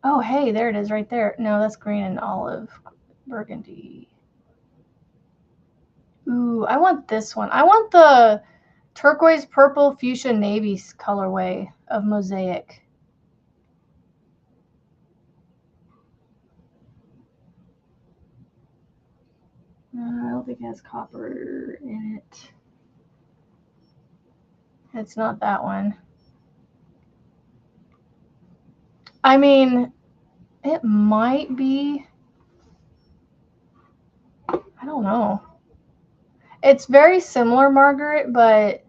Oh, hey, there it is right there. No, that's green and olive. Burgundy. Ooh, I want this one. I want the turquoise purple fuchsia navy colorway of Mosaic. I don't think it has copper in it. It's not that one. I mean, it might be. I don't know. It's very similar, Margaret, but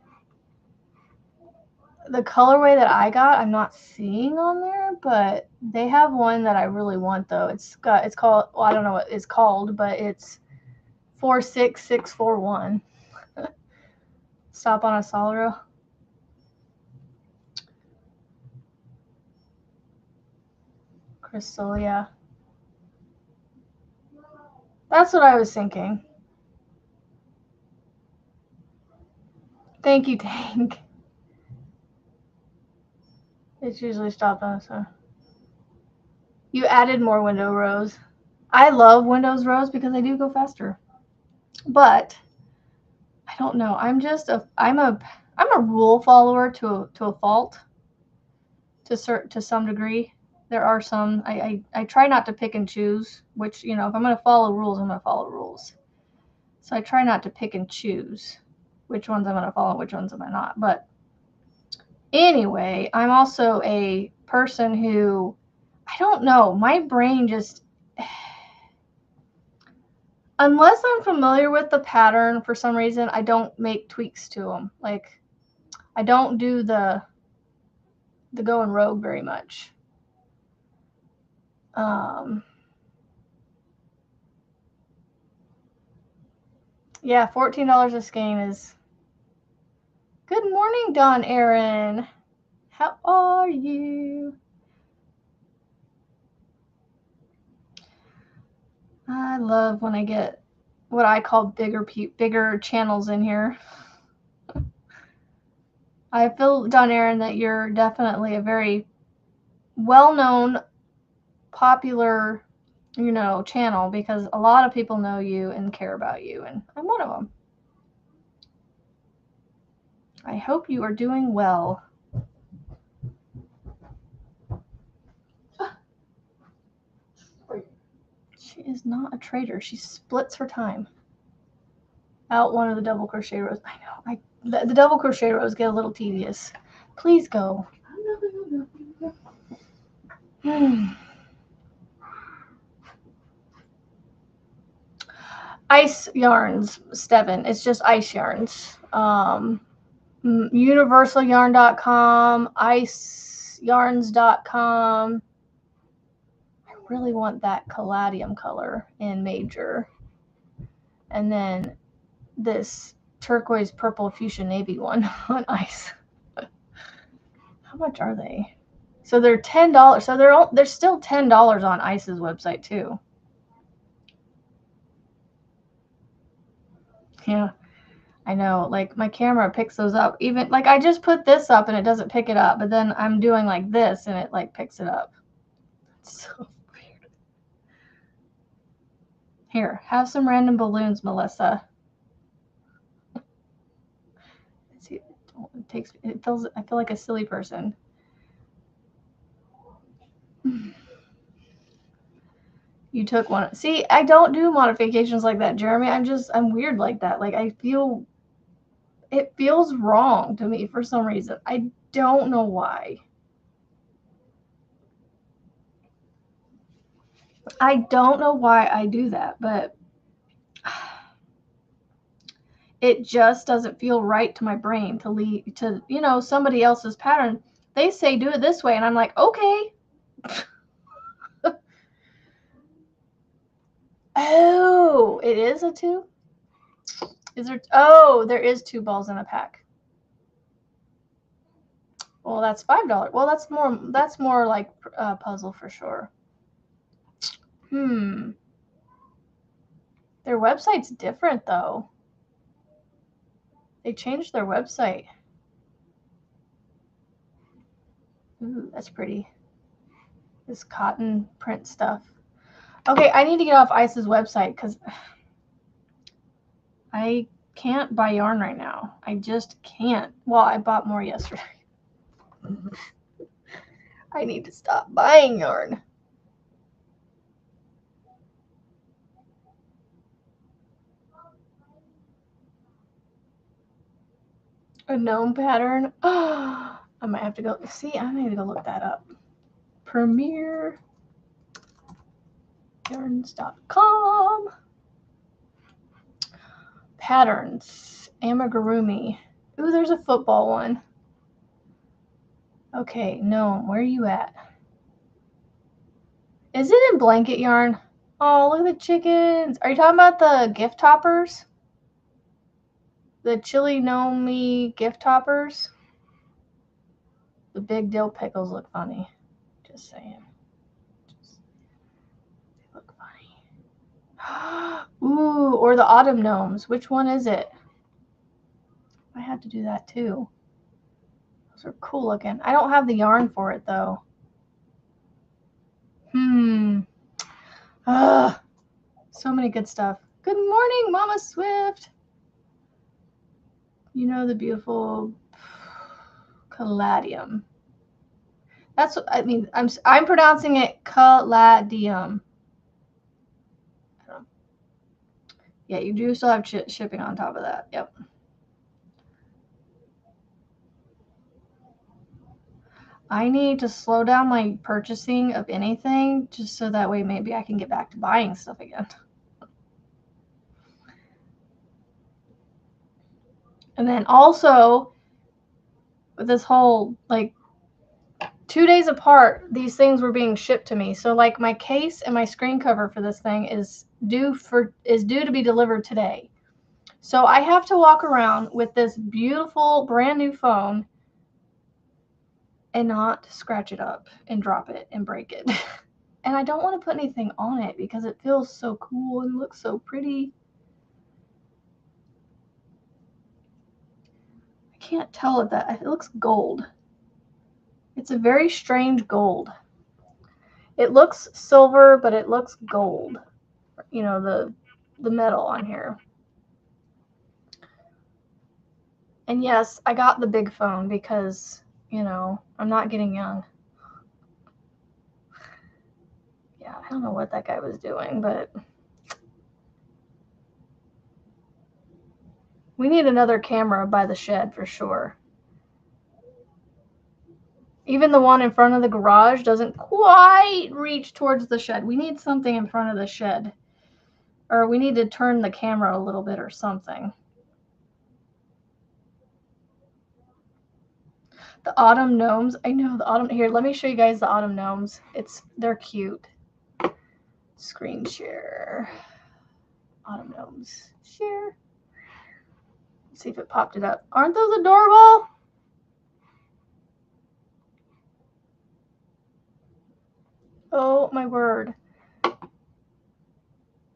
the colorway that I got, I'm not seeing on there, but they have one that I really want though. It's called, well, I don't know what it's called, but it's 46641. Stop on a Solero. Crystal, yeah. That's what I was thinking. Thank you, Tank. It's usually stopped on so. You added more window rows. I love Windows rows because they do go faster. But I don't know. I'm a rule follower to a fault. To some degree. There are some I try not to pick and choose, which, you know, if I'm going to follow rules, I'm going to follow rules. So I try not to pick and choose which ones I'm going to follow, which ones am I not. But anyway, I'm also a person who, I don't know, my brain just, unless I'm familiar with the pattern for some reason, I don't make tweaks to them. Like, I don't do the going rogue very much. Yeah, $14 a skein is. Good morning, Dawn Aaron. How are you? I love when I get what I call bigger channels in here. I feel, Dawn Aaron, that you're definitely a very well-known, popular, you know, channel because a lot of people know you and care about you, and I'm one of them. I hope you are doing well. She is not a trader. She splits her time. Out one of the double crochet rows. I know. The double crochet rows get a little tedious. Please go. Ice yarns, Steven. It's just ice yarns. Universalyarn.com, iceyarns.com. I really want that caladium color in major. And then this turquoise purple fuchsia navy one on ice. How much are they? So they're $10. So they're still $10 on Ice's website too. Yeah, I know. Like, my camera picks those up. Even like I just put this up and it doesn't pick it up, but then I'm doing like this and it like picks it up. It's so weird. Here, have some random balloons, Melissa. See, I feel like a silly person. You took one. See, I don't do modifications like that, Jeremy. I'm weird like that. Like, it feels wrong to me for some reason. I don't know why. I don't know why I do that, but it just doesn't feel right to my brain to leave to, you know, somebody else's pattern. They say do it this way, and I'm like, okay. Oh, it is a 2? Is there? Oh, there is 2 balls in a pack. Well, that's $5. Well, that's more like puzzle for sure. Their website's different though. They changed their website. Ooh, that's pretty. This cotton print stuff. Okay, I need to get off Ice's website because I can't buy yarn right now. I just can't. Well, I bought more yesterday. I need to stop buying yarn. A gnome pattern. Oh, I might have to go. See, I need to go look that up. Premier yarns.com. Patterns. Amigurumi. Ooh, there's a football one. Okay, gnome, where are you at? Is it in blanket yarn? Oh, look at the chickens. Are you talking about the gift toppers? The chili gnome gift toppers? The big dill pickles look funny. Just saying. They look funny. Ooh, or the autumn gnomes. Which one is it? I had to do that too. Those are cool looking. I don't have the yarn for it though. So many good stuff. Good morning, Mama Swift. You know the beautiful caladium. That's what I mean. I'm pronouncing it caladium. Yeah, you do still have shipping on top of that. Yep. I need to slow down my purchasing of anything just so that way maybe I can get back to buying stuff again. And then also with this whole like 2 days apart, these things were being shipped to me. So like my case and my screen cover for this thing is due to be delivered today. So I have to walk around with this beautiful brand new phone and not scratch it up and drop it and break it. And I don't want to put anything on it because it feels so cool and looks so pretty. I can't tell if that, it looks gold. It's a very strange gold. It looks silver, but it looks gold. You know, the metal on here. And yes, I got the big phone because, you know, I'm not getting young. Yeah, I don't know what that guy was doing, but we need another camera by the shed for sure. Even the one in front of the garage doesn't quite reach towards the shed. We need something in front of the shed. Or we need to turn the camera a little bit or something. The autumn gnomes. I know the autumn. Here, let me show you guys the autumn gnomes. They're cute. Screen share. Autumn gnomes. Share. Let's see if it popped it up. Aren't those adorable? Oh my word.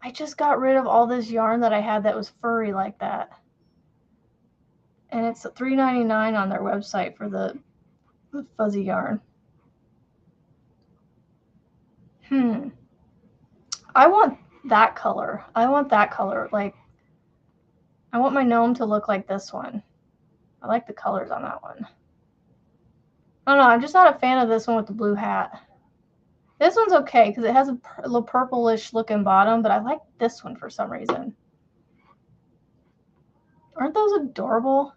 I just got rid of all this yarn that I had that was furry like that. And it's $3.99 on their website for the fuzzy yarn. I want that color. I want that color. Like, I want my gnome to look like this one. I like the colors on that one. I don't know. I'm just not a fan of this one with the blue hat. This one's okay because it has a little purplish looking bottom, but I like this one for some reason. Aren't those adorable?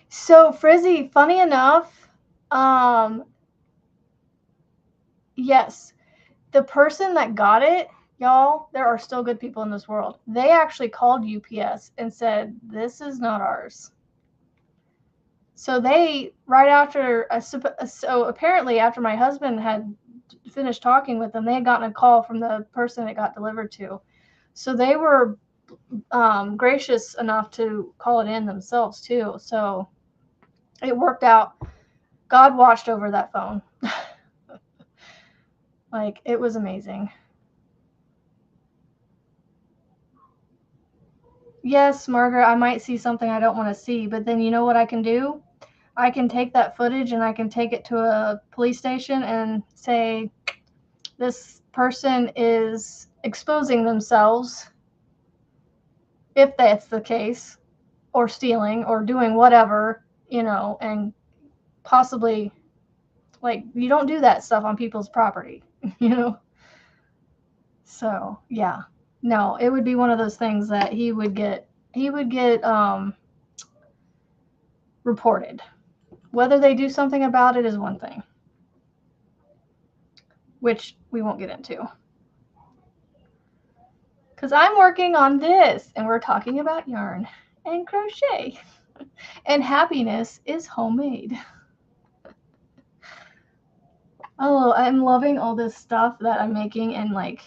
So Frizzy, funny enough, yes, the person that got it, y'all, there are still good people in this world. They actually called UPS and said, this is not ours. So they, right after, so apparently after my husband had finished talking with them, they had gotten a call from the person it got delivered to. So they were gracious enough to call it in themselves too. So it worked out. God watched over that phone. Like, it was amazing. yes, Margaret, I might see something I don't want to see, but then you know what I can do? I can take that footage and I can take it to a police station and say, this person is exposing themselves, if that's the case, or stealing or doing whatever, you know, and possibly, like, you don't do that stuff on people's property, you know? So, yeah. No, it would be one of those things that he would get reported. Whether they do something about it is one thing, which we won't get into. Because I'm working on this, and we're talking about yarn and crochet. And happiness is homemade. Oh, I'm loving all this stuff that I'm making, and like,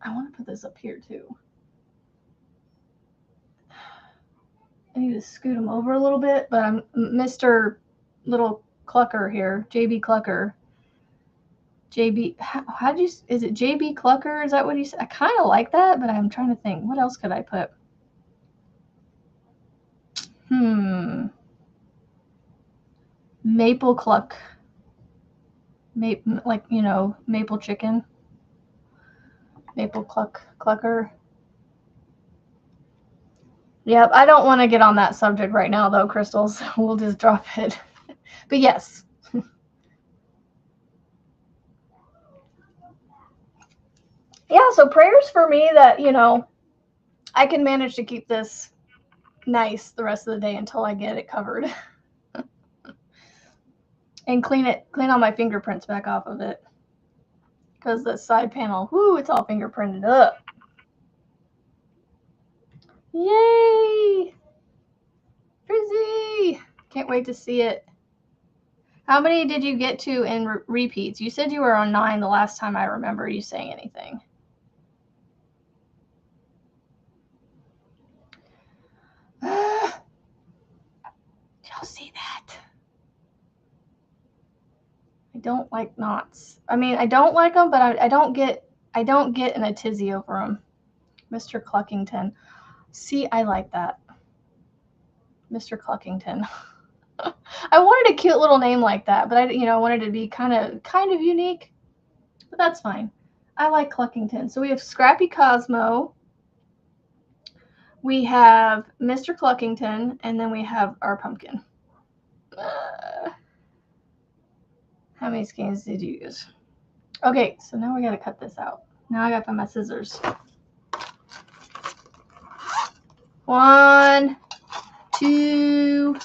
I want to put this up here too. I need to scoot them over a little bit, but I'm Mr. Little Clucker here, JB Clucker. JB, how do you, is it JB Clucker? Is that what you said? I kind of like that, but I'm trying to think. What else could I put? Maple Cluck. Like, you know, maple chicken. Maple Clucker. Yep, I don't want to get on that subject right now, though, Crystals. We'll just drop it. But yes. Yeah, so prayers for me that, you know, I can manage to keep this nice the rest of the day until I get it covered. And clean all my fingerprints back off of it. Because the side panel, whoo, it's all fingerprinted up. Yay! Frizzy! Can't wait to see it. How many did you get to in repeats? You said you were on 9 the last time I remember you saying anything. Y'all see that? I don't like knots. I mean, I don't like them, but I don't get in a tizzy over them. Mr. Cluckington. See, I like that. Mr. Cluckington. I wanted a cute little name like that, but I wanted it to be kind of unique. But that's fine. I like Cluckington. So we have Scrappy Cosmo. We have Mr. Cluckington, and then we have our pumpkin. How many skeins did you use? Okay, so now we gotta cut this out. Now I gotta find my scissors. 1, 2,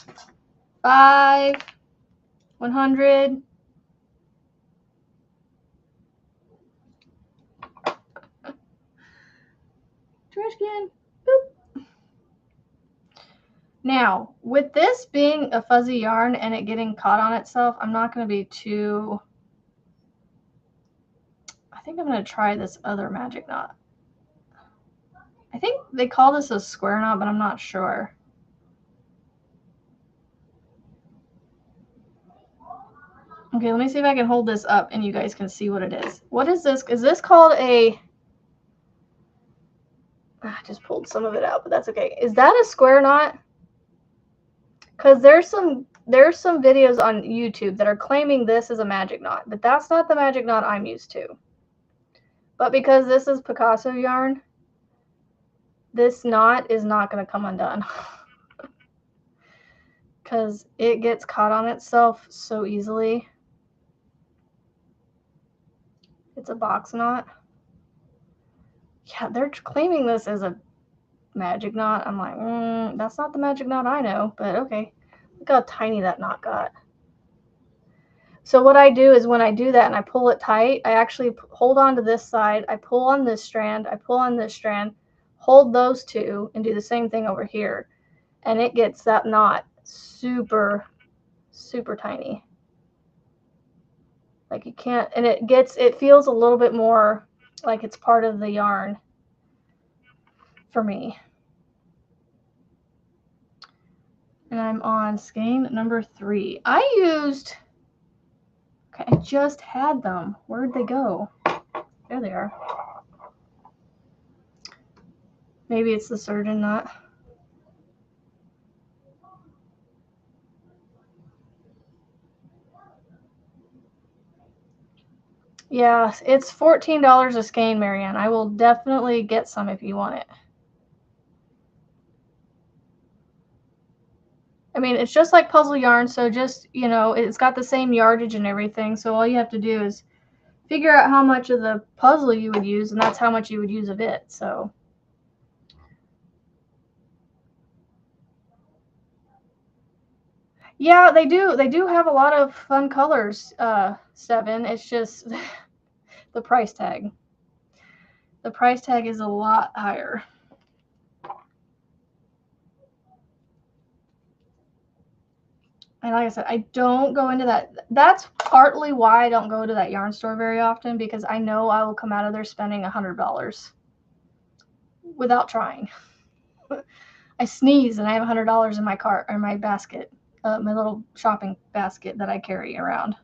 5, 100. Trash can. Boop. Now, with this being a fuzzy yarn and it getting caught on itself, I'm not going to be too... I think I'm going to try this other magic knot. I think they call this a square knot, but I'm not sure. Okay, let me see if I can hold this up and you guys can see what it is. What is this? Is this called a... I just pulled some of it out, but that's okay. Is that a square knot? Because there's some videos on YouTube that are claiming this is a magic knot, but that's not the magic knot I'm used to. But because this is Picasso yarn, this knot is not going to come undone. Because it gets caught on itself so easily. It's a box knot. Yeah, they're claiming this as a magic knot. I'm like, that's not the magic knot I know, but okay. Look how tiny that knot got. So what I do is when I do that and I pull it tight, I actually hold on to this side, I pull on this strand, I pull on this strand, hold those two, and do the same thing over here. And it gets that knot super, super tiny. Like you can't, and it feels a little bit more like it's part of the yarn for me. And I'm on skein number 3. Okay, I just had them. Where'd they go? There they are. Maybe it's the surgeon knot. Yeah, it's $14 a skein, Marianne. I will definitely get some if you want it. I mean, it's just like puzzle yarn, so just, you know, it's got the same yardage and everything, so all you have to do is figure out how much of the puzzle you would use, and that's how much you would use of it, so. Yeah, they do have a lot of fun colors, Seven. It's just the price tag. The price tag is a lot higher. And like I said, I don't go into that. That's partly why I don't go to that yarn store very often, because I know I will come out of there spending $100 without trying. I sneeze and I have $100 in my cart or my basket, my little shopping basket that I carry around.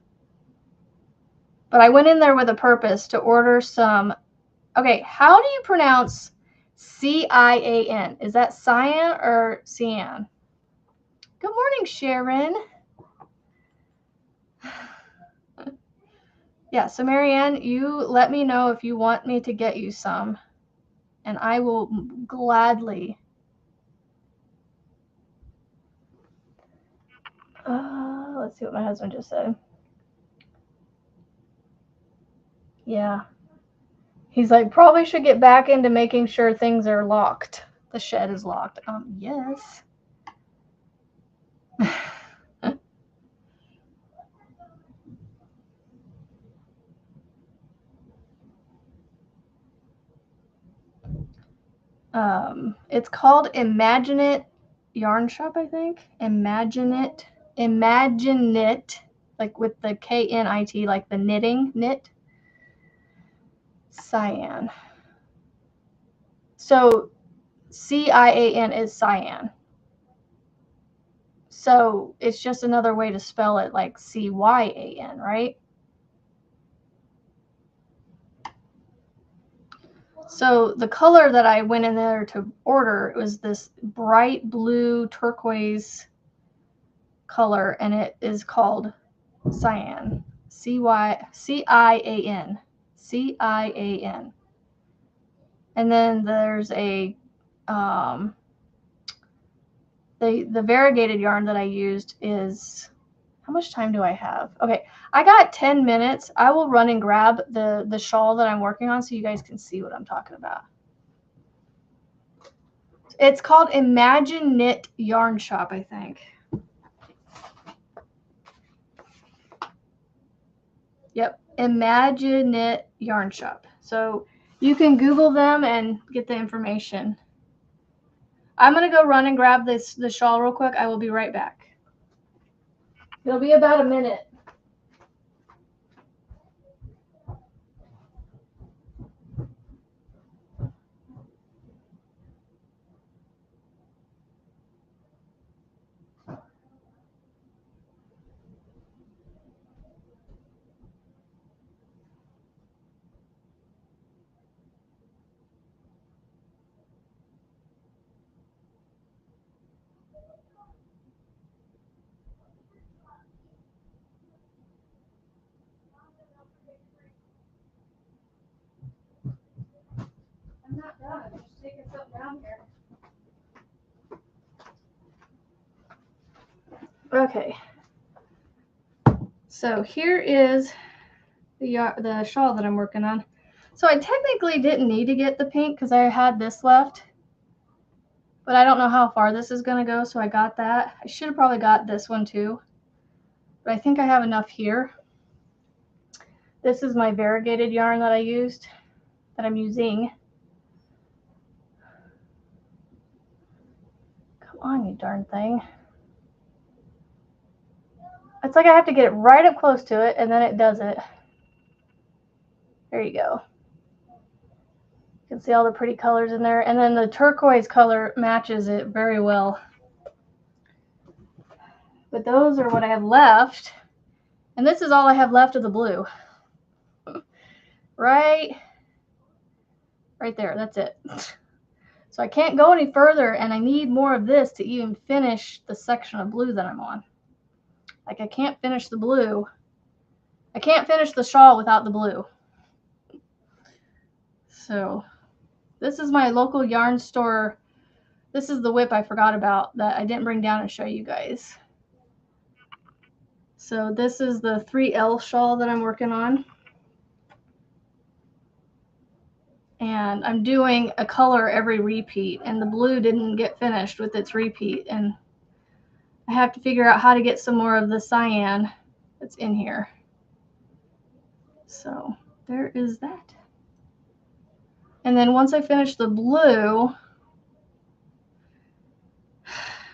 But I went in there with a purpose to order some. Okay, how do you pronounce C-I-A-N? Is that cyan or cyan? Good morning, Sharon. Yeah, so Marianne, you let me know if you want me to get you some, and I will gladly. Let's see what my husband just said. Yeah. He's like, probably should get back into making sure things are locked. The shed is locked. Yes. It's called Imagine It Yarn Shop, I think. Imagine It, like with the K-N-I-T, like the knitting, knit. Cyan. So C-I-A-N is cyan. So it's just another way to spell it, like C-Y-A-N, right? So the color that I went in there to order was this bright blue turquoise color, and it is called cyan. C-I-A-N. C-I-A-N. And then there's a the variegated yarn that I used is, how much time do I have? Okay, I got 10 minutes. I will run and grab the shawl that I'm working on so you guys can see what I'm talking about. It's called Imagine Knit Yarn Shop, I think. Yep, Imagine Knit Yarn Shop. So you can Google them and get the information. I'm going to go run and grab the shawl real quick. I will be right back. It'll be about a minute. I'm not done. I'm just taking something down here. Okay. So here is the shawl that I'm working on. So I technically didn't need to get the pink because I had this left. But I don't know how far this is going to go, so I got that. I should have probably got this one too. But I think I have enough here. This is my variegated yarn that I'm using. Come on, you darn thing. It's like I have to get it right up close to it, and then it does it. There you go. You can see all the pretty colors in there. And then the turquoise color matches it very well. But those are what I have left. And this is all I have left of the blue. Right there, that's it. So So I can't go any further, and I need more of this to even finish the section of blue that I'm on. Like, I can't finish the blue. I can't finish the shawl without the blue. So this is my local yarn store. This is the whip I forgot about that I didn't bring down and show you guys. So this is the 3L shawl that I'm working on. And I'm doing a color every repeat, and the blue didn't get finished with its repeat, and I have to figure out how to get some more of the cyan that's in here. So there is that. And then once I finish the blue,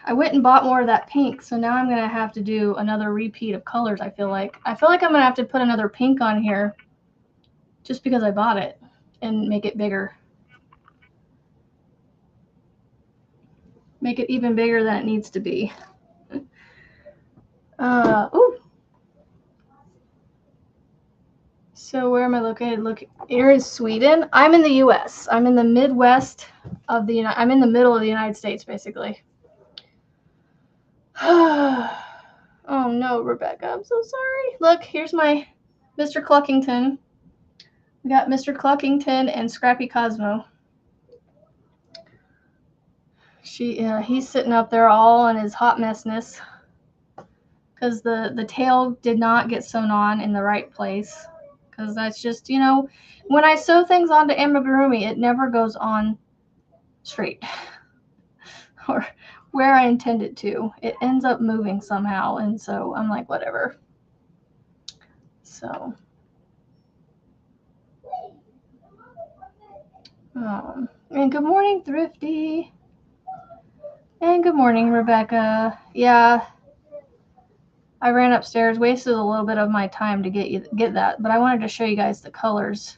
I went and bought more of that pink, so now I'm going to have to do another repeat of colors, I feel like. I feel like I'm going to have to put another pink on here just because I bought it and make it bigger. Make it even bigger than it needs to be. Ooh. So where am I located? Look, here is Sweden. I'm in the U.S. I'm in the Midwest of the I'm in the middle of the United States, basically. Oh no, Rebecca, I'm so sorry. Look, here's my Mr. Cluckington. We got Mr. Cluckington and Scrappy Cosmo. He's sitting up there all in his hot messness because the tail did not get sewn on in the right place. Because that's just, you know, when I sew things onto amigurumi, it never goes on straight or where I intend it to. It ends up moving somehow, and so I'm like, whatever. So, and good morning, Thrifty. And good morning, Rebecca. Yeah, I ran upstairs, wasted a little bit of my time to get that, but I wanted to show you guys the colors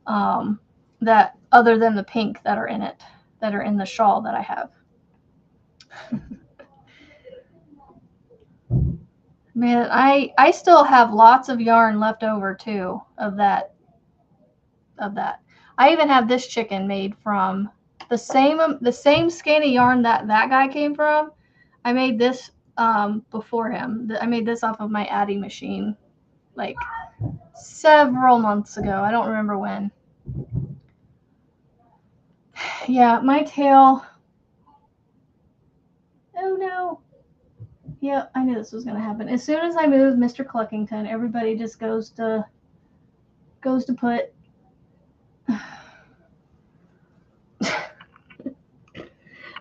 that other than the pink that are in it, that are in the shawl that I have. Man, I still have lots of yarn left over too of that. I even have this chicken made from the same skein of yarn that guy came from. I made this before him. I made this off of my Addy machine like several months ago. I don't remember when. Yeah, my tail. Oh no. Yeah, I knew this was going to happen. As soon as I move Mr. Cluckington, everybody just goes to put.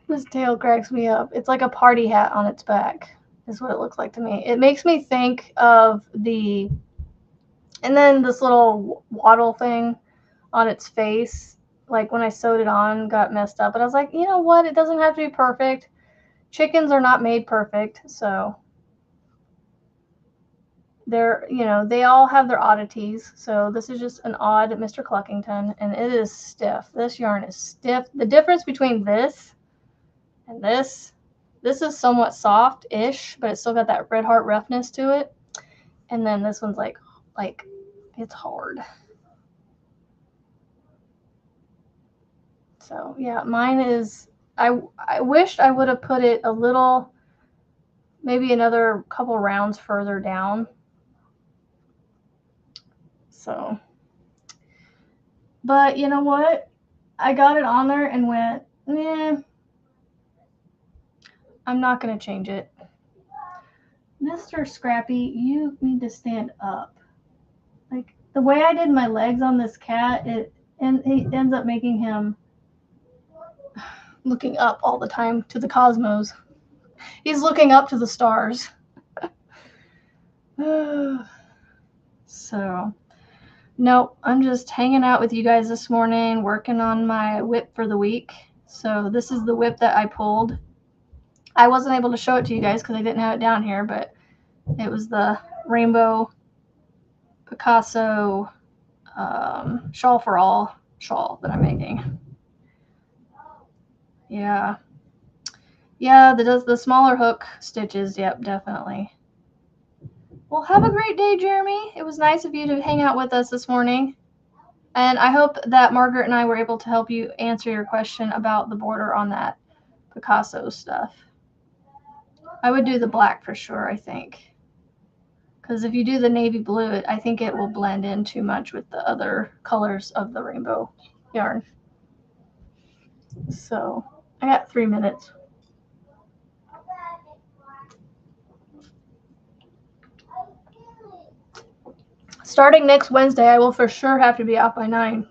This tail cracks me up. It's like a party hat on its back, is what it looks like to me. It makes me think of and then this little waddle thing on its face, like when I sewed it on, got messed up. But I was like, you know what? It doesn't have to be perfect. Chickens are not made perfect, so they all have their oddities. So this is just an odd Mr. Cluckington, and it is stiff. This yarn is stiff. The difference between this and this is somewhat soft-ish, but it's still got that Red Heart roughness to it. And then this one's like it's hard. So yeah, mine is. I wished I would have put it a little, maybe another couple rounds further down. So, but you know what? I got it on there and went, I'm not going to change it. Mr. Scrappy, you need to stand up. Like, the way I did my legs on this cat, it ends up making him looking up all the time to the cosmos. He's looking up to the stars. So, nope, I'm just hanging out with you guys this morning, working on my whip for the week. So this is the whip that I pulled. I wasn't able to show it to you guys because I didn't have it down here, but it was the Rainbow Picasso Shawl for All shawl that I'm making. Yeah. Yeah, the smaller hook stitches, yep, definitely. Well, have a great day, Jeremy. It was nice of you to hang out with us this morning. And I hope that Margaret and I were able to help you answer your question about the border on that Picasso stuff. I would do the black for sure, I think. Because if you do the navy blue, I think it will blend in too much with the other colors of the rainbow yarn. So I got 3 minutes. Starting next Wednesday, I will for sure have to be off by 9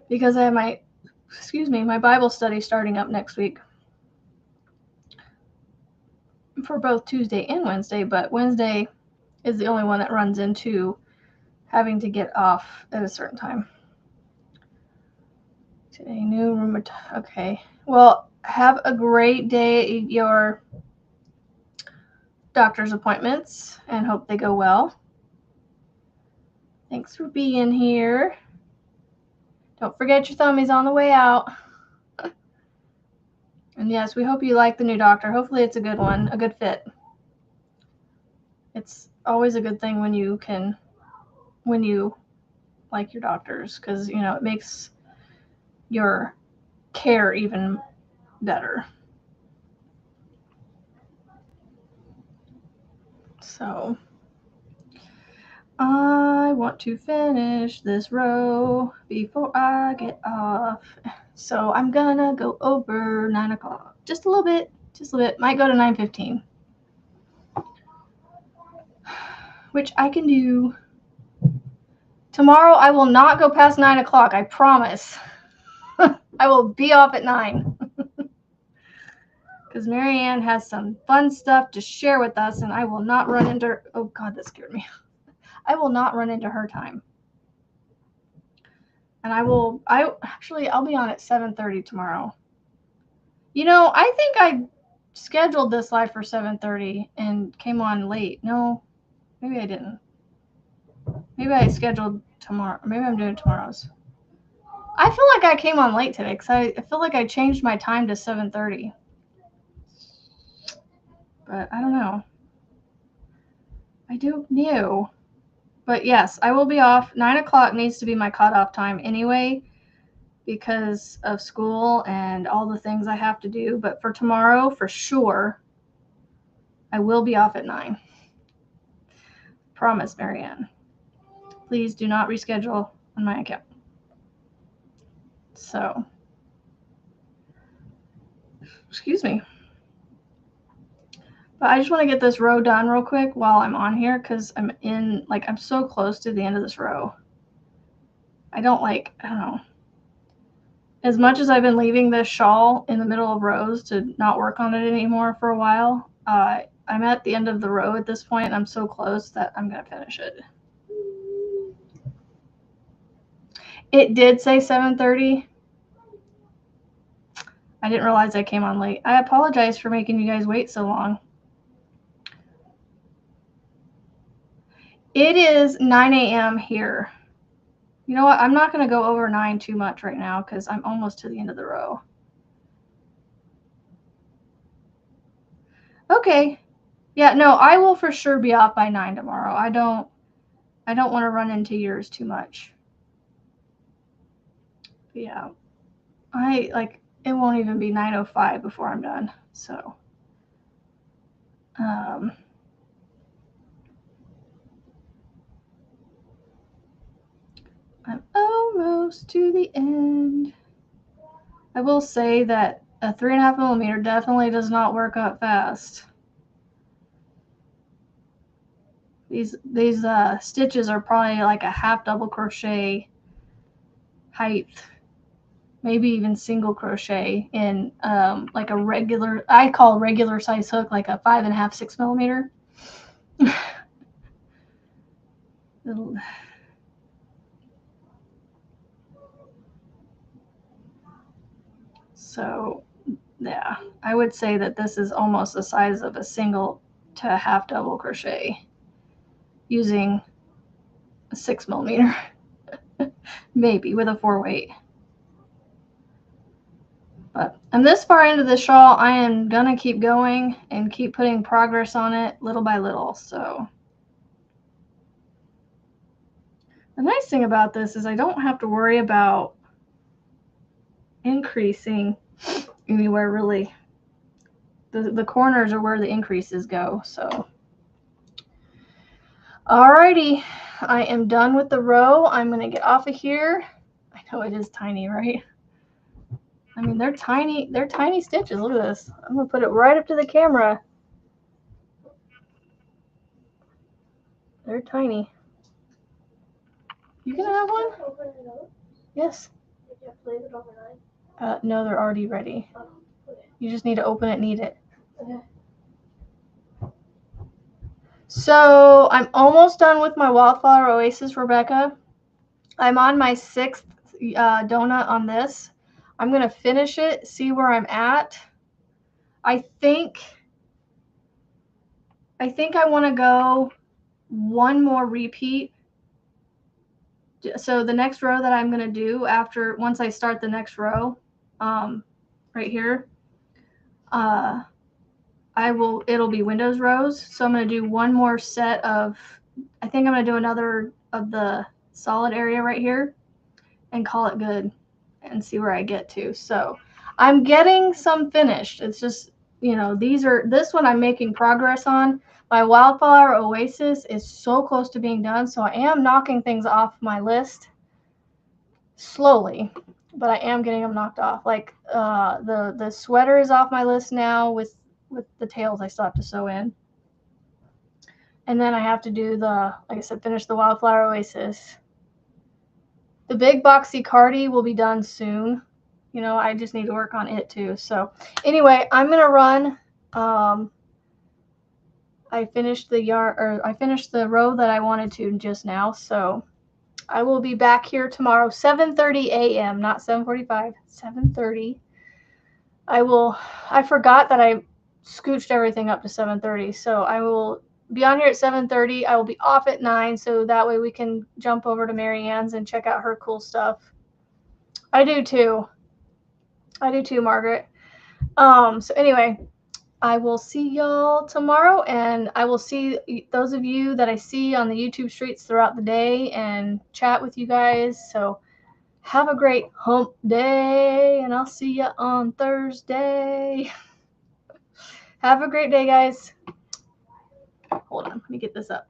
because I have my Bible study starting up next week for both Tuesday and Wednesday, but Wednesday is the only one that runs into having to get off at a certain time. Today, new room. Okay. Well, have a great day at your doctor's appointments and hope they go well. Thanks for being here. Don't forget your thummies on the way out. And yes, we hope you like the new doctor. Hopefully it's a good one, a good fit. It's always a good thing when you like your doctors, because, you know, it makes your care even better. So I want to finish this row before I get off. So I'm gonna go over 9 o'clock. Just a little bit. Might go to 9:15. Which I can do. Tomorrow I will not go past 9 o'clock, I promise. I will be off at 9. Because Marianne has some fun stuff to share with us, and I will not run into, oh God, that scared me. I will not run into her time. And I'll be on at 7:30 tomorrow. You know, I think I scheduled this live for 7:30 and came on late. No, maybe I didn't. Maybe I scheduled tomorrow. Maybe I'm doing tomorrow's. I feel like I came on late today because I feel like I changed my time to 7:30. But I don't know. I don't know. But yes, I will be off. 9 o'clock needs to be my cutoff time anyway because of school and all the things I have to do. But for tomorrow, for sure, I will be off at 9. Promise, Marianne. Please do not reschedule on my account. So, excuse me. But I just want to get this row done real quick while I'm on here because I'm so close to the end of this row. I don't know. As much as I've been leaving this shawl in the middle of rows to not work on it anymore for a while, I'm at the end of the row at this point, and I'm so close that I'm going to finish it. It did say 7:30. I didn't realize I came on late. I apologize for making you guys wait so long. It is 9 a.m. here. You know what? I'm not going to go over 9 too much right now because I'm almost to the end of the row. Okay. Yeah, no, I will for sure be off by 9 tomorrow. I don't want to run into yours too much. But yeah. It won't even be 9:05 before I'm done. So I'm almost to the end. I will say that a 3.5 millimeter definitely does not work up fast. These stitches are probably like a half double crochet height, maybe even single crochet in like a regular, I call regular size hook, like a 5.5, 6 millimeter. So yeah, I would say that this is almost the size of a single to half double crochet using a 6 millimeter, maybe with a 4 weight. But I'm this far into the shawl, I am gonna keep going and keep putting progress on it little by little. So The nice thing about this is I don't have to worry about increasing anywhere really. The corners are where the increases go. So alrighty, I am done with the row. I'm going to get off of here. I know it is tiny, right? I mean, they're tiny stitches. Look at this. I'm going to put it right up to the camera. They're tiny. You gonna have one? Yes. Did you have to leave it overnight? No, they're already ready. Oh, okay. You just need to open it and eat it. Okay. So I'm almost done with my Wildflower Oasis, Rebecca. I'm on my 6th donut on this. I'm gonna finish it, see where I'm at. I think I want to go one more repeat. So the next row that I'm going to do once I start the next row, right here, it'll be windows rows. So I'm going to do one more set of, I think I'm going to do another of the solid area right here and call it good and see where I get to. So I'm getting some finished. It's just, this one I'm making progress on. My Wildflower Oasis is so close to being done, so I am knocking things off my list slowly, but I am getting them knocked off. Like the sweater is off my list now with the tails I still have to sew in. And then I have to do like I said, finish the Wildflower Oasis. The big boxy cardi will be done soon. I just need to work on it too. So anyway, I'm going to run. I finished the row that I wanted to just now. So I will be back here tomorrow, 7:30 a.m., not 7:45, 7:30. I forgot that I scooched everything up to 7:30. So I will be on here at 7:30. I will be off at 9, so that way we can jump over to Mary Ann's and check out her cool stuff. I do too, Margaret. So anyway, I will see y'all tomorrow, and I will see those of you that I see on the YouTube streets throughout the day and chat with you guys. So have a great hump day, and I'll see you on Thursday. Have a great day, guys. Hold on, let me get this up.